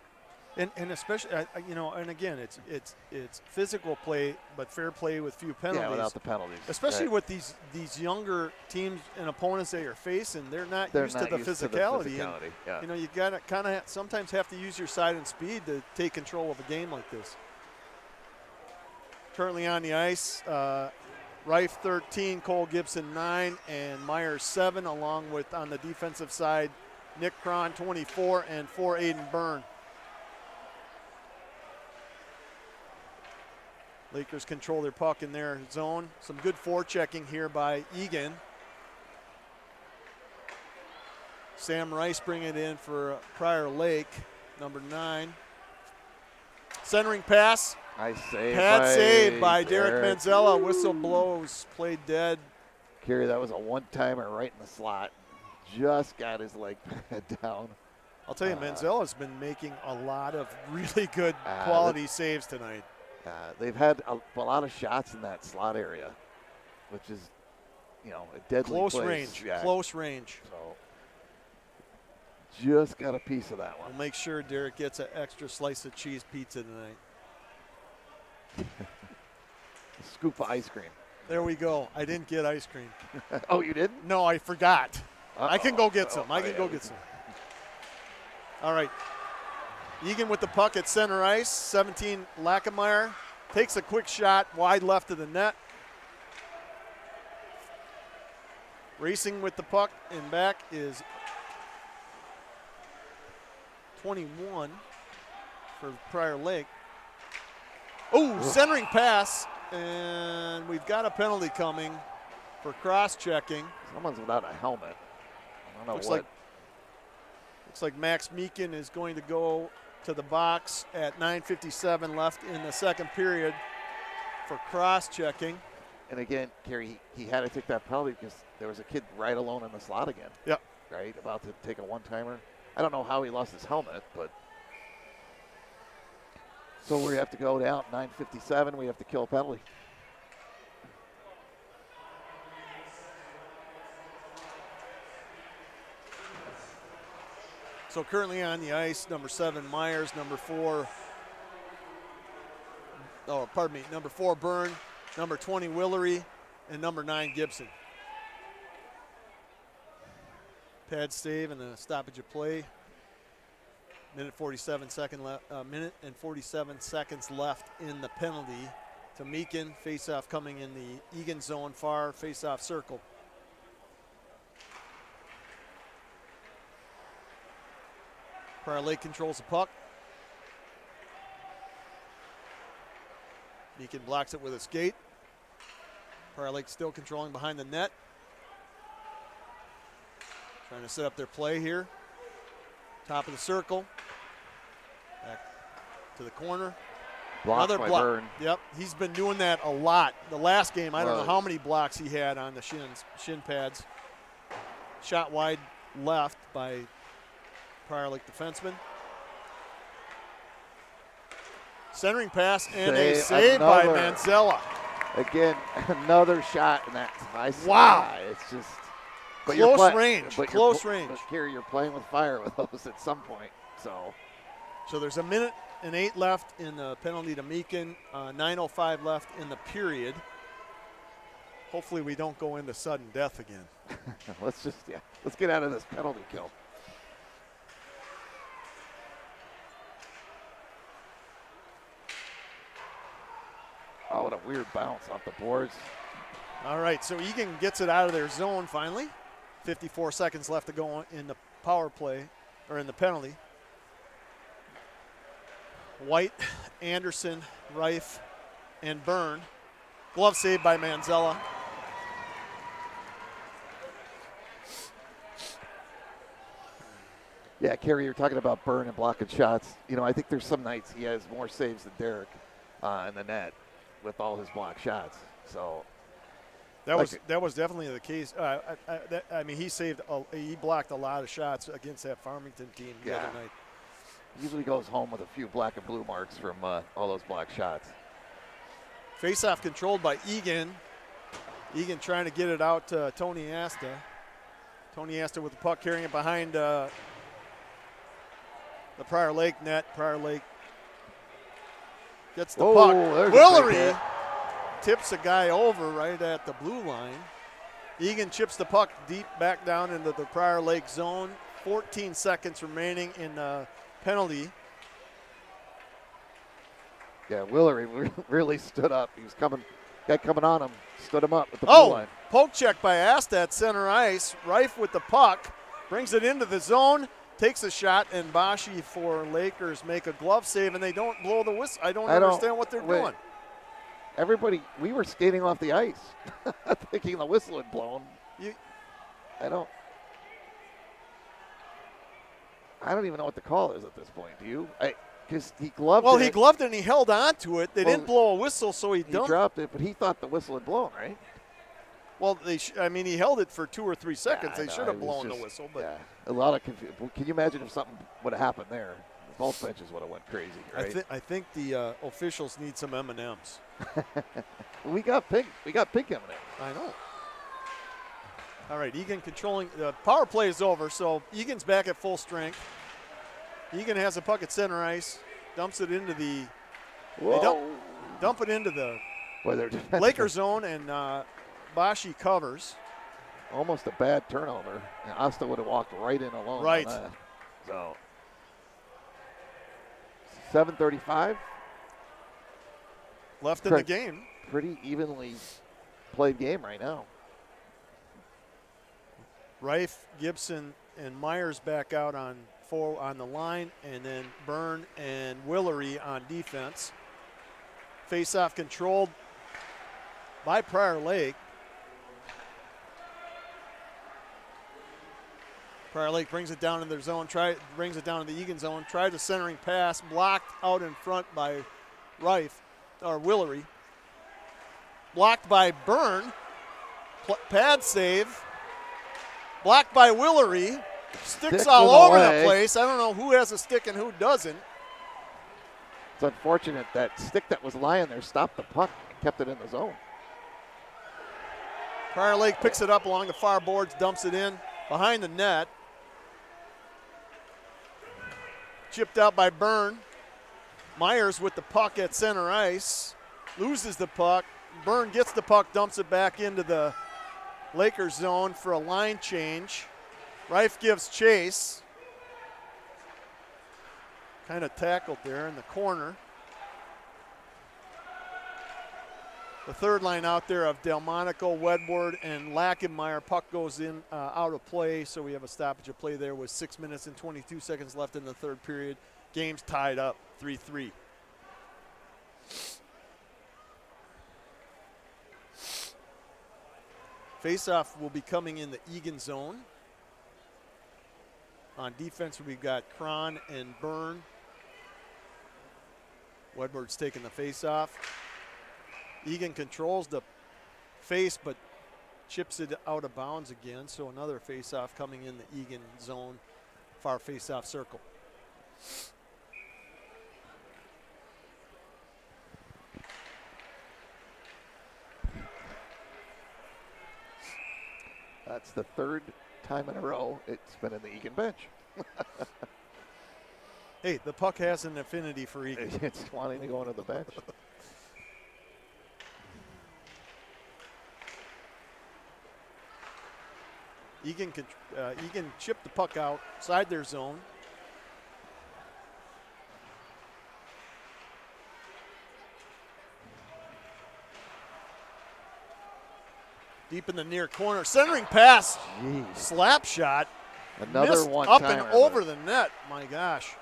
And especially, and again, it's physical play, but fair play with few penalties. Yeah, without the penalties. Especially with these younger teams and opponents that you're facing, they're not used to the physicality. And, you gotta kind of sometimes have to use your side and speed to take control of a game like this. Currently on the ice, Reif 13, Cole Gibson 9, and Myers 7, along with on the defensive side, Nick Cron 24 and for Aiden Byrne. Lakers control their puck in their zone. Some good forechecking here by Eagan. Sam Rice bringing it in for Prior Lake, number 9. Centering pass. Nice save. Pad save by Derek. Derek Manzella. Whistle blows. Played dead. Kerry, that was a one-timer right in the slot. Just got his leg pad down. I'll tell you, Manzella's been making a lot of really good quality saves tonight. They've had a lot of shots in that slot area, which is, a deadly Close place. range. Yeah. Close range. So just got a piece of that one. We'll make sure Derek gets an extra slice of cheese pizza tonight. A scoop of ice cream. There we go. I didn't get ice cream. Oh, you didn't? No, I forgot. Uh-oh. I can go get some. I can go get some. All right. Eagan with the puck at center ice. 17, Lackemeyer takes a quick shot wide left of the net. Racing with the puck and back is 21 for Prior Lake. Oh, centering pass, and we've got a penalty coming for cross-checking. Someone's without a helmet. I don't know Looks what. like Max Meakin is going to go to the box at 9:57 left in the second period for cross-checking. And again, Kerry, he had to take that penalty because there was a kid right alone in the slot again. Yep. Right, about to take a one-timer. I don't know how he lost his helmet, but. So we have to go down 9:57. We have to kill a penalty. So currently on the ice, number 7, Myers, number 4, number 4, Byrne, number 20, Willery, and number 9, Gibson. Pad save and a stoppage of play. Minute and 47 seconds left in the penalty to Meakin. Faceoff coming in the Eagan zone, far faceoff circle. Prior Lake controls the puck. Meakin blocks it with a skate. Prior Lake still controlling behind the net. Trying to set up their play here. Top of the circle. Back to the corner. Blocked Another by block. Byrne. Yep, he's been doing that a lot. The last game, I don't know how many blocks he had on the shin pads. Shot wide left by Prior Lake defenseman. Centering pass and a save by Manzella. Again, another shot in that high slot. Wow. It's just Close range. Close range. But Kerry, you're playing with fire with those at some point. So there's a minute and 8 left in the penalty to Meakin. 9:05 left in the period. Hopefully we don't go into sudden death again. let's get out of this penalty kill. Oh, what a weird bounce off the boards. All right, so Eagan gets it out of their zone finally. 54 seconds left to go in the power play, or in the penalty. White, Anderson, Reif, and Byrne. Glove save by Manzella. Yeah, Kerry, you're talking about Byrne and blocking shots. I think there's some nights he has more saves than Derek in the net with all his block shots. So that was definitely the case. He blocked a lot of shots against that Farmington team the other night. Usually goes home with a few black and blue marks from all those block shots. Faceoff controlled by Eagan. Eagan trying to get it out to Tony Asta. Tony Asta with the puck, carrying it behind the Prior Lake net. Prior Lake gets the puck. Willery tips a guy over right at the blue line. Eagan chips the puck deep back down into the Prior Lake zone. 14 seconds remaining in the penalty. Yeah, Willery really stood up. He was coming on him, stood him up at the blue line. Poke check by Asta at center ice. Reif with the puck, brings it into the zone, takes a shot, and Bashi for Lakers make a glove save, and they don't blow the whistle. I don't understand what they're doing. Everybody, we were skating off the ice, thinking the whistle had blown. I don't even know what the call is at this point. Do you? Because he gloved it. Well, he gloved it and he held on to it. They didn't blow a whistle, so he dropped it, but he thought the whistle had blown, right? Well, he held it for 2 or 3 seconds. They should have blown the whistle. But a lot of confusion. Can you imagine if something would have happened there? Both benches would have went crazy, right? I think the officials need some M&Ms. We got pink M&Ms. I know. All right, Eagan controlling. The power play is over, so Eagan's back at full strength. Eagan has a puck at center ice, dumps it into the. Dump it into the Laker zone, and Bashi covers. Almost a bad turnover. And Asta would have walked right in alone. Right. On that. So 7:35 left in the game. Pretty evenly played game right now. Reif, Gibson, and Myers back out on the line, and then Byrne and Willery on defense. Face-off controlled by Prior Lake. Prior Lake brings it down in their zone, brings it down in the Eagan zone, tried a centering pass, blocked out in front by Willery. Blocked by Byrne, pad save. Blocked by Willery. Sticks all over the place. I don't know who has a stick and who doesn't. It's unfortunate that stick that was lying there stopped the puck and kept it in the zone. Prior Lake picks it up along the far boards, dumps it in behind the net. Chipped out by Byrne. Myers with the puck at center ice. Loses the puck. Byrne gets the puck, dumps it back into the Lakers zone for a line change. Reif gives chase. Kind of tackled there in the corner. The third line out there of Delmonico, Wedward, and Lackenmeyer. Puck goes in out of play, so we have a stoppage of play there with 6 minutes and 22 seconds left in the third period. Game's tied up 3-3. Faceoff will be coming in the Eagan zone. On defense, we've got Cron and Byrne. Wedward's taking the faceoff. Eagan controls the face, but chips it out of bounds again. So another faceoff coming in the Eagan zone, far faceoff circle. That's the third time in a row it's been in the Eagan bench. Hey, the puck has an affinity for Eagan. It's wanting to go into the bench. Eagan chipped the puck outside their zone. Deep in the near corner. Centering pass. Jeez. Slap shot. Another one up and over the net. My gosh.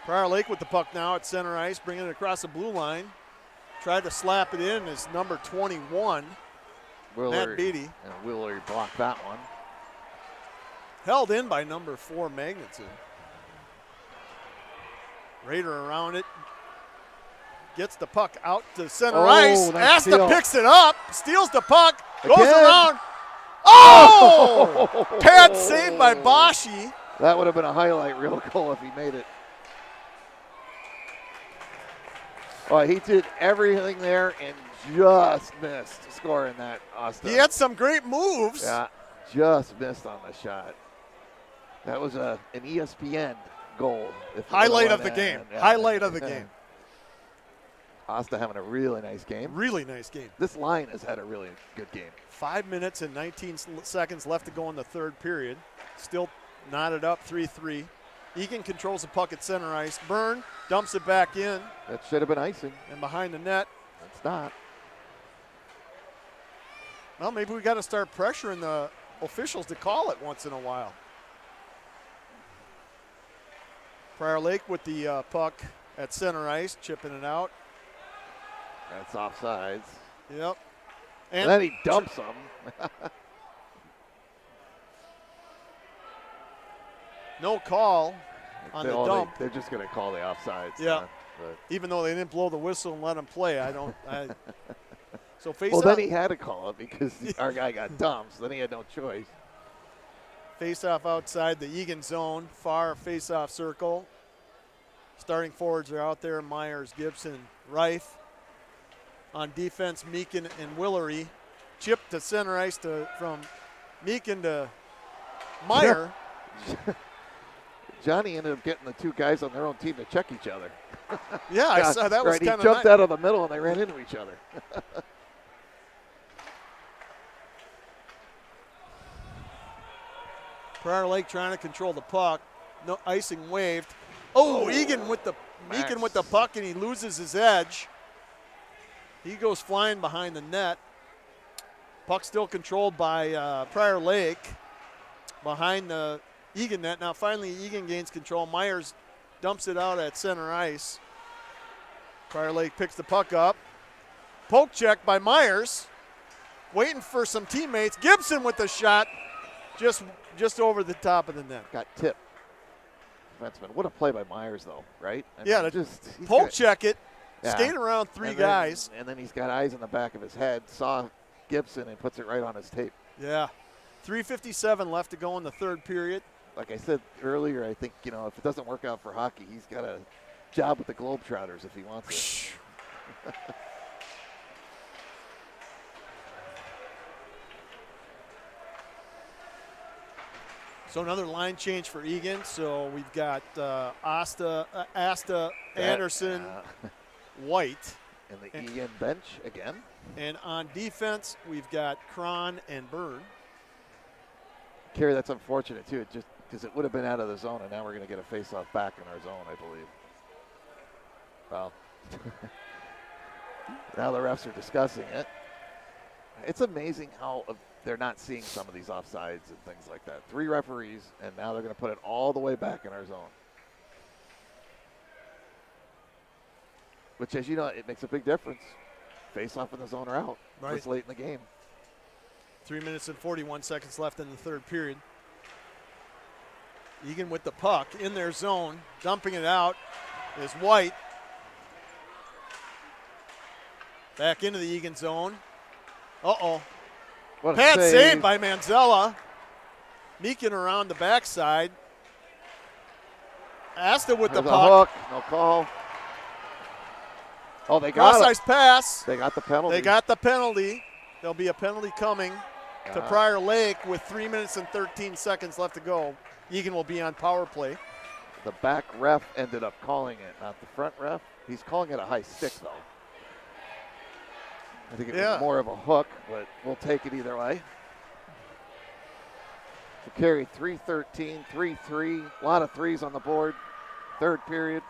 Prior Lake with the puck now at center ice, bringing it across the blue line. Tried to slap it in as number 21, Matt Beatty. And Willery blocked that one. Held in by number 4, Magnuson. Raider around it. Gets the puck out to center ice. Asta picks it up, steals the puck, goes around. Oh! Pad saved by Bashi. That would have been a highlight reel goal if he made it. Oh, he did everything there and just missed scoring that, Asta. He had some great moves. Yeah, just missed on the shot. That was an ESPN goal. Highlight of the game. Yeah. Highlight of the game. Asta having a really nice game. Really nice game. This line has had a really good game. 5 minutes and 19 seconds left to go in the third period. Still knotted up 3-3. Eagan controls the puck at center ice. Byrne dumps it back in. That should have been icing. And behind the net. It's not. Well, maybe we got to start pressuring the officials to call it once in a while. Prior Lake with the puck at center ice, chipping it out. That's offsides. Yep. And then he dumps him. No call on the dump. They're just going to call the offsides. Yeah. But. Even though they didn't blow the whistle and let him play, so face well, off. then he had to call it because our guy got dumped, so then he had no choice. Face-off outside the Eagan zone, far face-off circle. Starting forwards are out there, Myers, Gibson, Reif. On defense, Meakin and Willery. Chip to center ice from Meakin to Meyer. Johnny ended up getting the two guys on their own team to check each other. Yeah, I saw that was kind of nice. He jumped out of the middle and they ran into each other. Prior Lake trying to control the puck. No icing waved. Oh, Eagan with the Meakin with the puck, and he loses his edge. He goes flying behind the net. Puck still controlled by Prior Lake behind the Eagan net. Now finally Eagan gains control. Myers dumps it out at center ice. Prior Lake picks the puck up. Poke check by Myers. Waiting for some teammates. Gibson with the shot. Just over the top of the net. Got tipped. Defenseman. What a play by Myers, though, right? Just poke check it. Yeah. Skate around three guys. And then he's got eyes in the back of his head. Saw Gibson and puts it right on his tape. Yeah. 3:57 left to go in the third period. Like I said earlier, I think, if it doesn't work out for hockey, he's got a job with the Globetrotters if he wants it. So another line change for Eagan. So we've got Asta, Anderson, White. And the Eagan bench again. And on defense, we've got Cron and Byrne. Kerry, that's unfortunate, too, just because it would have been out of the zone, and now we're going to get a face-off back in our zone, I believe. Well, now the refs are discussing it. It's amazing how they're not seeing some of these offsides and things like that. 3 referees, and now they're going to put it all the way back in our zone. Which, as you know, it makes a big difference. Face-off in the zone or out. Right. It's late in the game. 3 minutes and 41 seconds left in the third period. Eagan with the puck in their zone. Dumping it out is White. Back into the Eagan zone. Uh-oh. Pat save by Manzella. Meakin around the backside. Asta with the puck. Hook. No call. Oh, they got it. Cross-ice pass. They got the penalty. They got the penalty. There'll be a penalty coming to Prior Lake with 3 minutes and 13 seconds left to go. Eagan will be on power play. The back ref ended up calling it, not the front ref. He's calling it a high stick, though. I think it was more of a hook, but we'll take it either way. So Kerry 3-13, 3-3. A lot of threes on the board. Third period.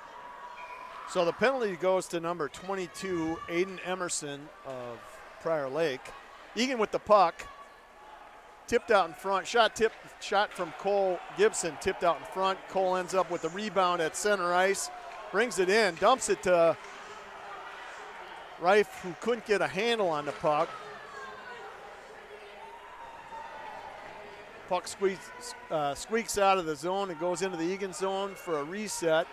So the penalty goes to number 22, Aiden Emerson of Prior Lake. Eagan with the puck. Tipped out in front. Shot from Cole Gibson. Tipped out in front. Cole ends up with the rebound at center ice. Brings it in. Dumps it to Reif, who couldn't get a handle on the puck. Puck squeaks out of the zone and goes into the Eagan zone for a reset.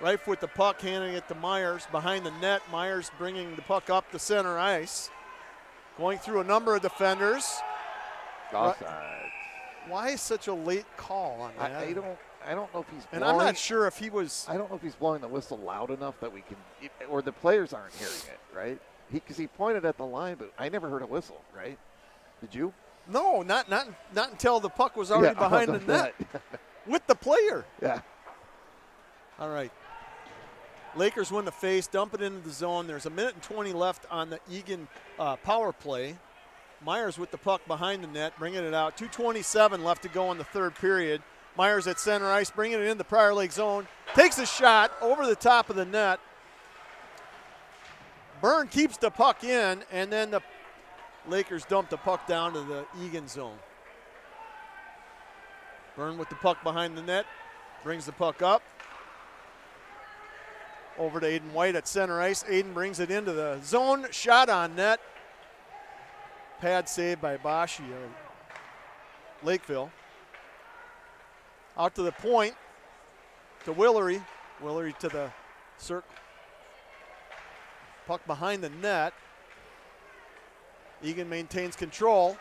Reif with the puck, handing it to Myers behind the net. Myers bringing the puck up the center ice. Going through a number of defenders. Offside. Why is such a late call on that? I don't know if he's blowing. And I'm not sure if he was. I don't know if he's blowing the whistle loud enough that we can, or the players aren't hearing it, right? Because he pointed at the line, but I never heard a whistle, right? Did you? No, not until the puck was already behind the net with the player. Yeah. All right. Lakers win the face, dump it into the zone. There's 1 minute and 20 left on the Eagan power play. Myers with the puck behind the net, bringing it out. 2:27 left to go in the third period. Myers at center ice, bringing it in the Prior Lake zone. Takes a shot over the top of the net. Byrne keeps the puck in, and then the Lakers dump the puck down to the Eagan zone. Byrne with the puck behind the net, brings the puck up. Over to Aiden White at center ice. Aiden brings it into the zone. Shot on net. Pad save by Bashi of Lakeville. Out to the point to Willery. Willery to the circle. Puck behind the net. Eagan maintains control.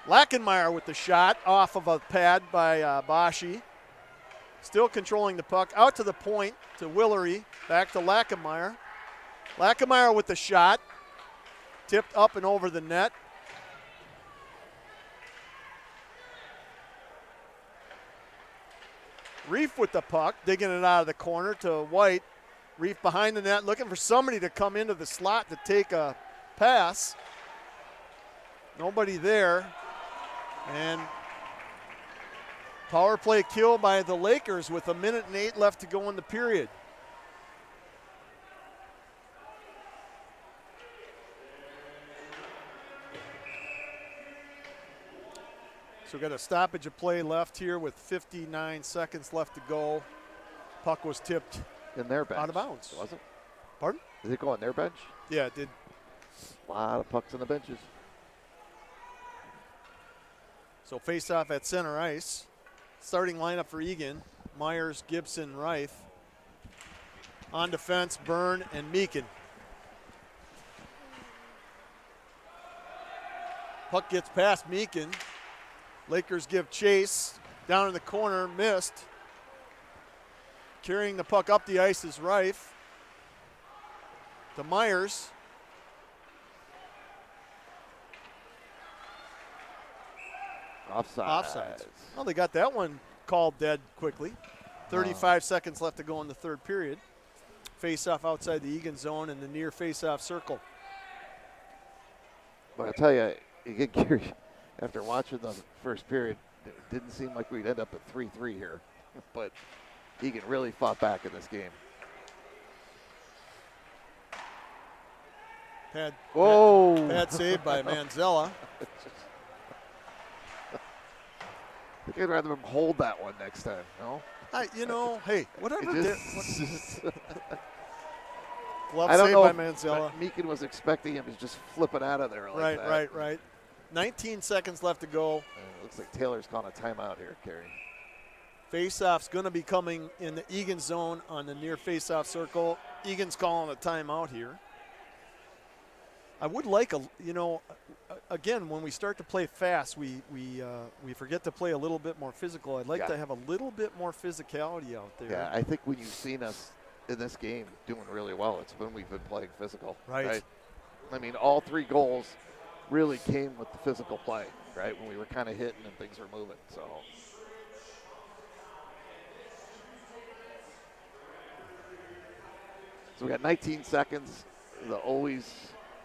Lachenmeyer with the shot off of a pad by Bashi. Still controlling the puck. Out to the point to Willery. Back to Lachenmeyer. Lachenmeyer with the shot. Tipped up and over the net. Reef with the puck, digging it out of the corner to White. Reef behind the net, looking for somebody to come into the slot to take a pass. Nobody there. And power play kill by the Lakers with 1:08 left to go in the period. So we've got a stoppage of play left here with 59 seconds left to go. Puck was tipped In their bench. out of bounds. Was it? Pardon? Did it go on their bench? Yeah, it did. A lot of pucks on the benches. So face-off at center ice. Starting lineup for Eagan. Myers, Gibson, Reif. On defense, Byrne and Meakin. Puck gets past Meakin. Lakers give chase. Down in the corner, missed. Carrying the puck up the ice is Reif. To Myers. Offsides. Well, they got that one called dead quickly. 35 seconds left to go in the third period. Face-off outside the Eagan zone in the near face-off circle. But I tell you, you get curious. After watching the first period, it didn't seem like we'd end up at 3-3 here. But Eagan really fought back in this game. Pad save by Manzella. I think I'd rather him hold that one next time, no? Hey, whatever. Glove I don't save know by if Manzella. Meakin was expecting him to just flip it out of there like that. Right. 19 seconds left to go. It looks like Taylor's calling a timeout here, Kerry. Face-off's going to be coming in the Eagan zone on the near face-off circle. Eagan's calling a timeout here. I would like again, when we start to play fast, we forget to play a little bit more physical. I'd like to have a little bit more physicality out there. Yeah, I think when you've seen us in this game doing really well, it's when we've been playing physical. Right. I mean, all 3 goals really came with the physical play, right? When we were kind of hitting and things were moving. So we got 19 seconds. The always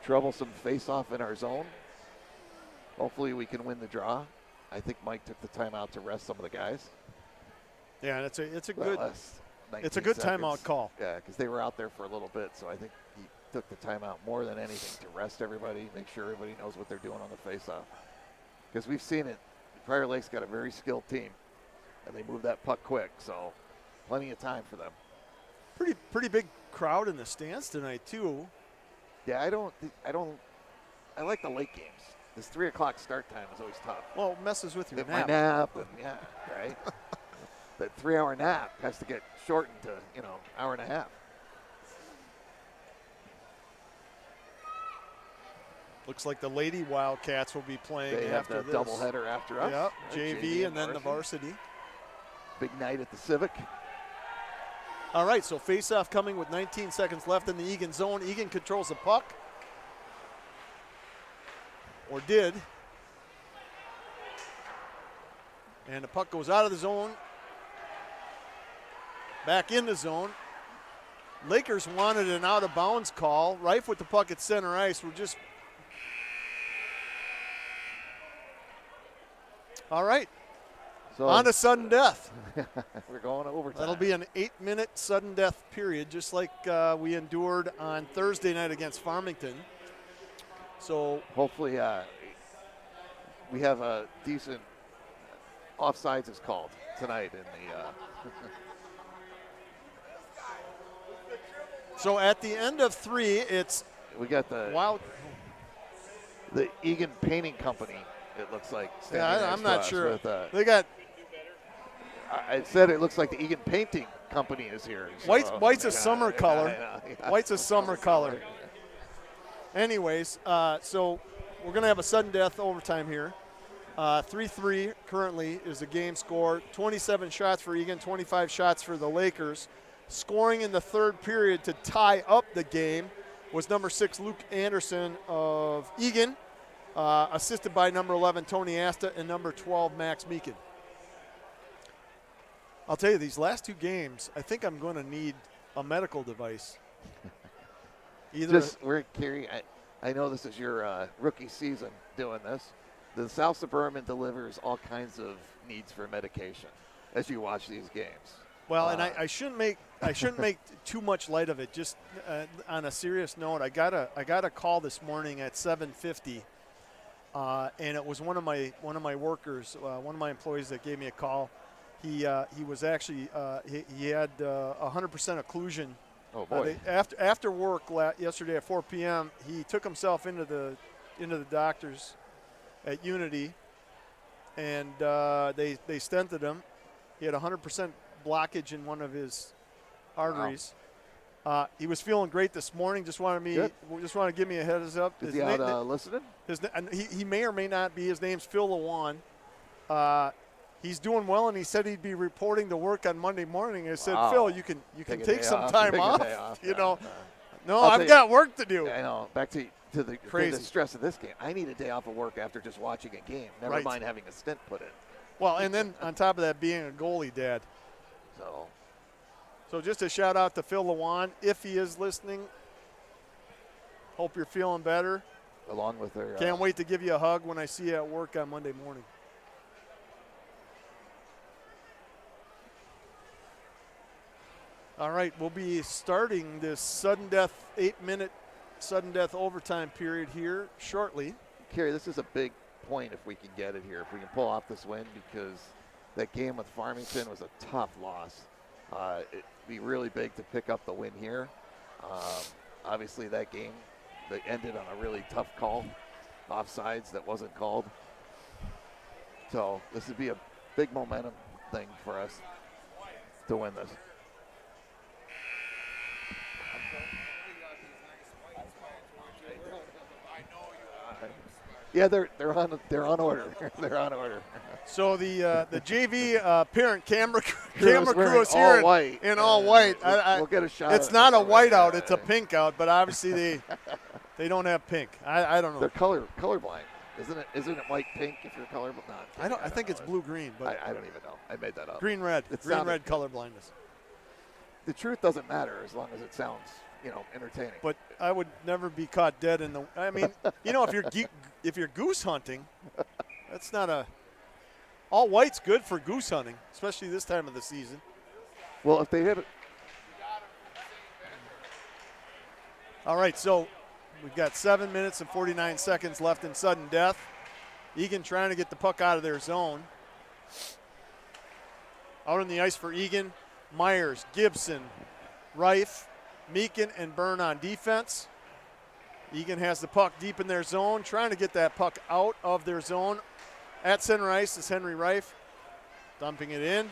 troublesome face-off in our zone. Hopefully we can win the draw. I think Mike took the timeout to rest some of the guys. Yeah, and it's a good seconds. timeout call. Yeah, because they were out there for a little bit, so I think he took the timeout more than anything to rest everybody, make sure everybody knows what they're doing on the face-off. Because we've seen it. Prior Lake's got a very skilled team, and they move that puck quick, so plenty of time for them. Pretty big crowd in the stands tonight too. Yeah, I like the late games. This 3 o'clock start time is always tough. Well, it messes with your My nap, and right? That 3-hour nap has to get shortened to, hour and a half. Looks like the Lady Wildcats will be playing They after have the this. doubleheader after us. Yep, JV and then the varsity. Big night at the Civic. All right, so face-off coming with 19 seconds left in the Eagan zone. Eagan controls the puck. Or did. And the puck goes out of the zone. Back in the zone. Lakers wanted an out-of-bounds call. Reif with the puck at center ice. We're just... All right. So on to sudden death. We're going to overtime. That'll be an 8-minute sudden death period, just like we endured on Thursday night against Farmington. So hopefully we have a decent offsides is called tonight in the So at the end of 3, it's we got the Eagan Painting Company. It looks like. Yeah, I'm not sure. With, they got I said it looks like the Eagan Painting Company is here. So. White's a summer color. Yeah. White's a summer color. Anyways, so we're going to have a sudden death overtime here. 3-3 currently is the game score. 27 shots for Eagan, 25 shots for the Lakers. Scoring in the third period to tie up the game was number 6 Luke Anderson of Eagan, assisted by number 11 Tony Asta and number 12 Max Meakin. I'll tell you, these last two games, I think I'm going to need a medical device. Kerry, I know this is your rookie season doing this. The South Suburban delivers all kinds of needs for medication as you watch these games. Well, and I shouldn't make too much light of it. Just on a serious note, I got a call this morning at 7:50, and it was one of my workers, one of my employees that gave me a call. He was actually he had 100% occlusion. Oh boy! After work yesterday at 4 p.m., he took himself into the doctors at Unity, and they stented him. He had 100% blockage in one of his arteries. Wow. He was feeling great this morning. Just wanted to give me a heads up. Is he out listening? He may or may not be. His name's Phil Lewan. He's doing well, and he said he'd be reporting to work on Monday morning. I said, wow. Phil, you can take some time off. You know, no, I've got work to do. I know. Back to the stress of this game. I need a day off of work after just watching a game. Never mind having a stint put in. Well, and then on top of that, being a goalie dad. So just a shout out to Phil Lewan, if he is listening. Hope you're feeling better. Along with their. Can't wait to give you a hug when I see you at work on Monday morning. All right, we'll be starting this sudden death 8-minute sudden death overtime period here shortly. Kerry, this is a big point if we can get it here, if we can pull off this win, because that game with Farmington was a tough loss. It'd be really big to pick up the win here. Obviously, that game that ended on a really tough call, offsides that wasn't called. So this would be a big momentum thing for us to win this. Yeah, they're on order. They're on order. So the JV parent camera crew is here in all white. We'll get a shot. It's not a white out; it's a pink out. But obviously they don't have pink. I don't know. They're colorblind, isn't it? Isn't it white pink if you're colorblind? I think it's blue green. But I don't even know. I made that up. Green red color blindness. The truth doesn't matter as long as it sounds entertaining. But I would never be caught dead in the. I mean, if you're goose hunting, that's not a. All white's good for goose hunting, especially this time of the season. Well, if they hit it. All right, so we've got 7 minutes and 49 seconds left in sudden death. Eagan trying to get the puck out of their zone. Out on the ice for Eagan, Myers, Gibson, Reif, Meakin, and Byrne on defense. Eagan has the puck deep in their zone, trying to get that puck out of their zone. At center ice is Henry Reif, dumping it in.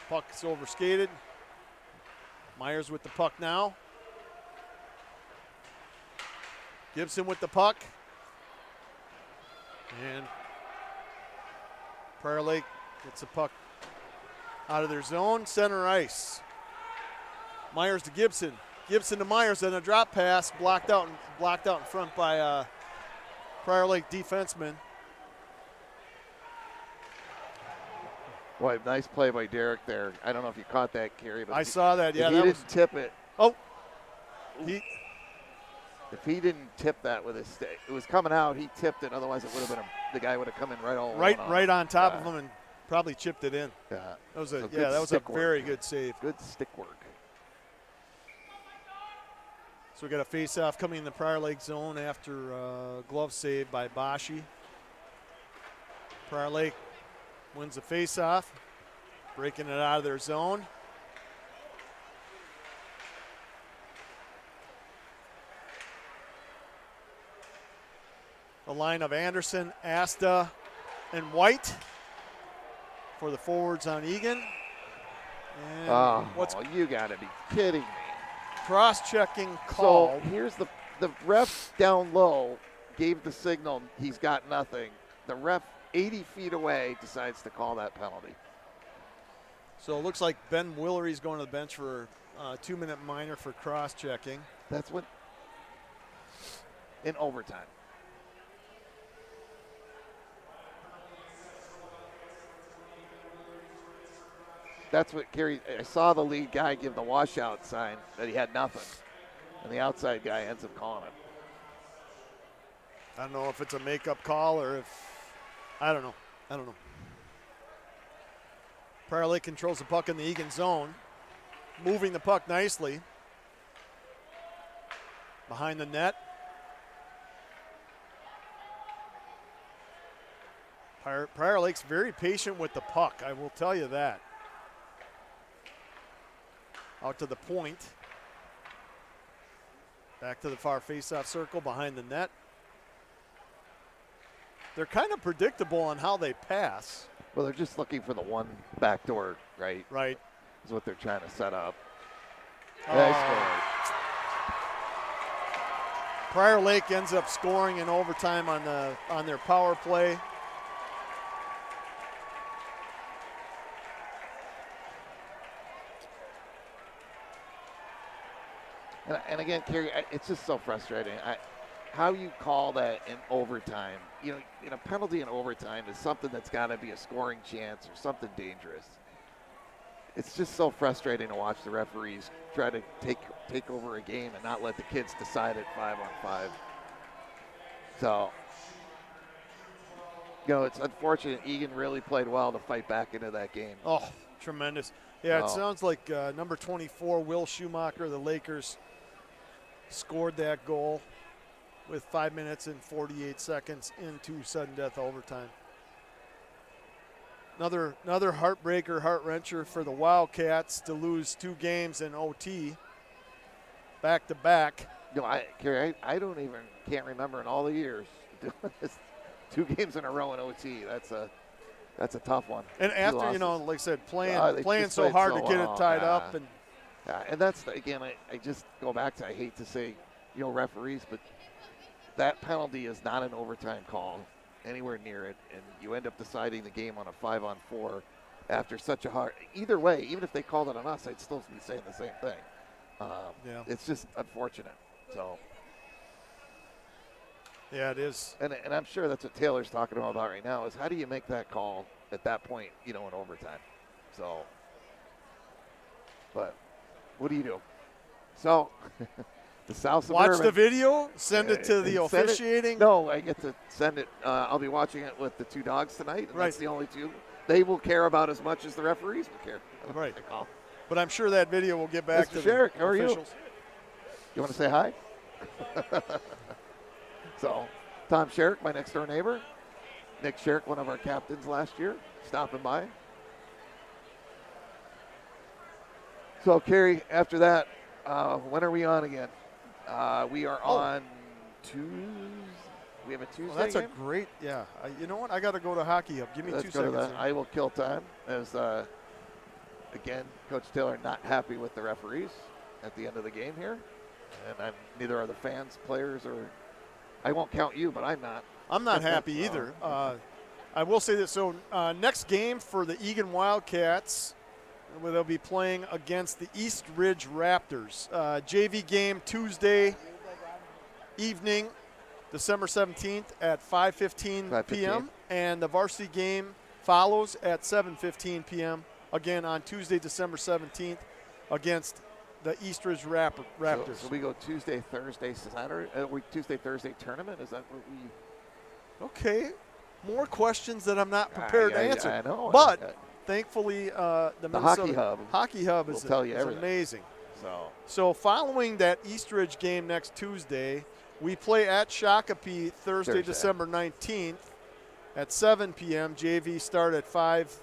Puck's overskated. Myers with the puck now. Gibson with the puck. And Prior Lake gets the puck out of their zone, center ice. Myers to Gibson. Gibson to Myers, and a drop pass blocked out in front by Prior Lake defenseman. Boy, nice play by Derek there. I don't know if you caught that, Kerry, but I saw that. Yeah, he didn't tip it. Oh, if he didn't tip that with his stick, it was coming out. He tipped it. Otherwise, it would have been the guy would have come in right on top of him and probably chipped it in. Yeah, that was a very good save. Good stick work. So we got a face-off coming in the Prior Lake zone after glove save by Bashi. Prior Lake wins the face-off, breaking it out of their zone. The line of Anderson, Asta, and White. for the forwards on Eagan. And Oh, what's you got to be kidding me. cross-checking call? So here's the ref down low gave the signal he's got nothing. The ref 80 feet away decides to call that penalty. So it looks like Ben Willery's going to the bench for a 2-minute minor for cross-checking. That's what in overtime. That's what Kerry. I saw the lead guy give the washout sign that he had nothing, and the outside guy ends up calling it. I don't know if it's a makeup call or if I don't know. Prior Lake controls the puck in the Eagan zone, moving the puck nicely behind the net. Prior Lake's very patient with the puck, I will tell you that. Out to the point. Back to the far faceoff circle behind the net. They're kind of predictable on how they pass. Well, they're just looking for the one back door, right? Right. Is what they're trying to set up. Oh. They scored. Prior Lake ends up scoring in overtime on their power play. And again, Kerry, it's just so frustrating. How you call that in overtime? You know, a penalty in overtime is something that's got to be a scoring chance or something dangerous. It's just so frustrating to watch the referees try to take over a game and not let the kids decide it 5-on-5. So, it's unfortunate. Eagan really played well to fight back into that game. Oh, tremendous. Yeah, it sounds like number 24, Will Schumacher, the Lakers, scored that goal with 5 minutes and 48 seconds into sudden death overtime. Another heartbreaker, heart-wrencher for the Wildcats to lose 2 games in OT back-to-back. Kerry, I can't remember in all the years doing this 2 games in a row in OT. That's a tough one. And after, like I said, playing so hard to get it tied up. And that's, again, I just go back to, I hate to say, referees, but that penalty is not an overtime call anywhere near it, and you end up deciding the game on a 5-on-4 after such a hard. Either way, even if they called it on us, I'd still be saying the same thing. It's just unfortunate. So. Yeah, it is. And I'm sure that's what Taylor's talking about right now is how do you make that call at that point, in overtime. So, but what do you do? So, the South Suburban. Watch the video, send it to the officiating. No, I get to send it. I'll be watching it with the 2 dogs tonight, and that's the only 2 they will care about as much as the referees will care. Right. But I'm sure that video will get back Mr. to Sherrick, the how are officials. You want to say hi? So, Tom Sherrick, my next-door neighbor. Nick Sherrick, one of our captains last year, stopping by. So, Kerry, after that, when are we on again? We are on Tuesday. We have a Tuesday Well, that's game? a great, yeah. You know what? I got to go to Hockey Hub. Give me Let's 2 go to seconds. that. I will kill time as, again, Coach Taylor not happy with the referees at the end of the game here. And neither are the fans, players, or I won't count you, but I'm not. I'm not happy either. I will say this. So next game for the Eagan Wildcats, where they'll be playing against the East Ridge Raptors. JV game Tuesday evening, December 17th at 5:15 p.m. And the varsity game follows at 7:15 p.m. Again on Tuesday, December 17th against the East Ridge Raptors. So we go Tuesday, Thursday, Saturday. Tuesday, Thursday tournament. Is that what we? Okay, more questions that I'm not prepared to answer. I know. But thankfully, the Minnesota Hockey Hub is tell you amazing. So following that East Ridge game next Tuesday, we play at Shakopee Thursday, December 19th at 7 p.m. JV start at 5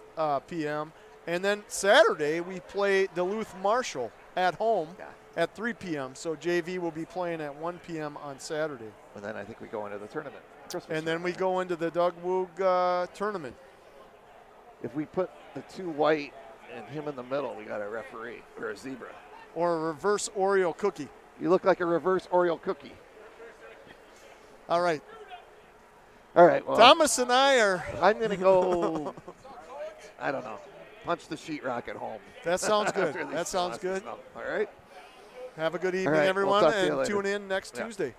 p.m. And then Saturday we play Duluth Marshall at home at 3 p.m. So JV will be playing at 1 p.m. on Saturday. And then I think we go into the tournament. And then we go into the Doug Woog tournament. If we put the two white and him in the middle, we got a referee or a zebra. Or a reverse Oreo cookie. You look like a reverse Oreo cookie. All right. All right. Well, Thomas and I are. I'm going to go, I don't know, punch the sheetrock at home. That sounds good. After these That sounds losses. good. All right. Have a good evening, right, we'll everyone, talk to you and later. tune in next Yeah. Tuesday.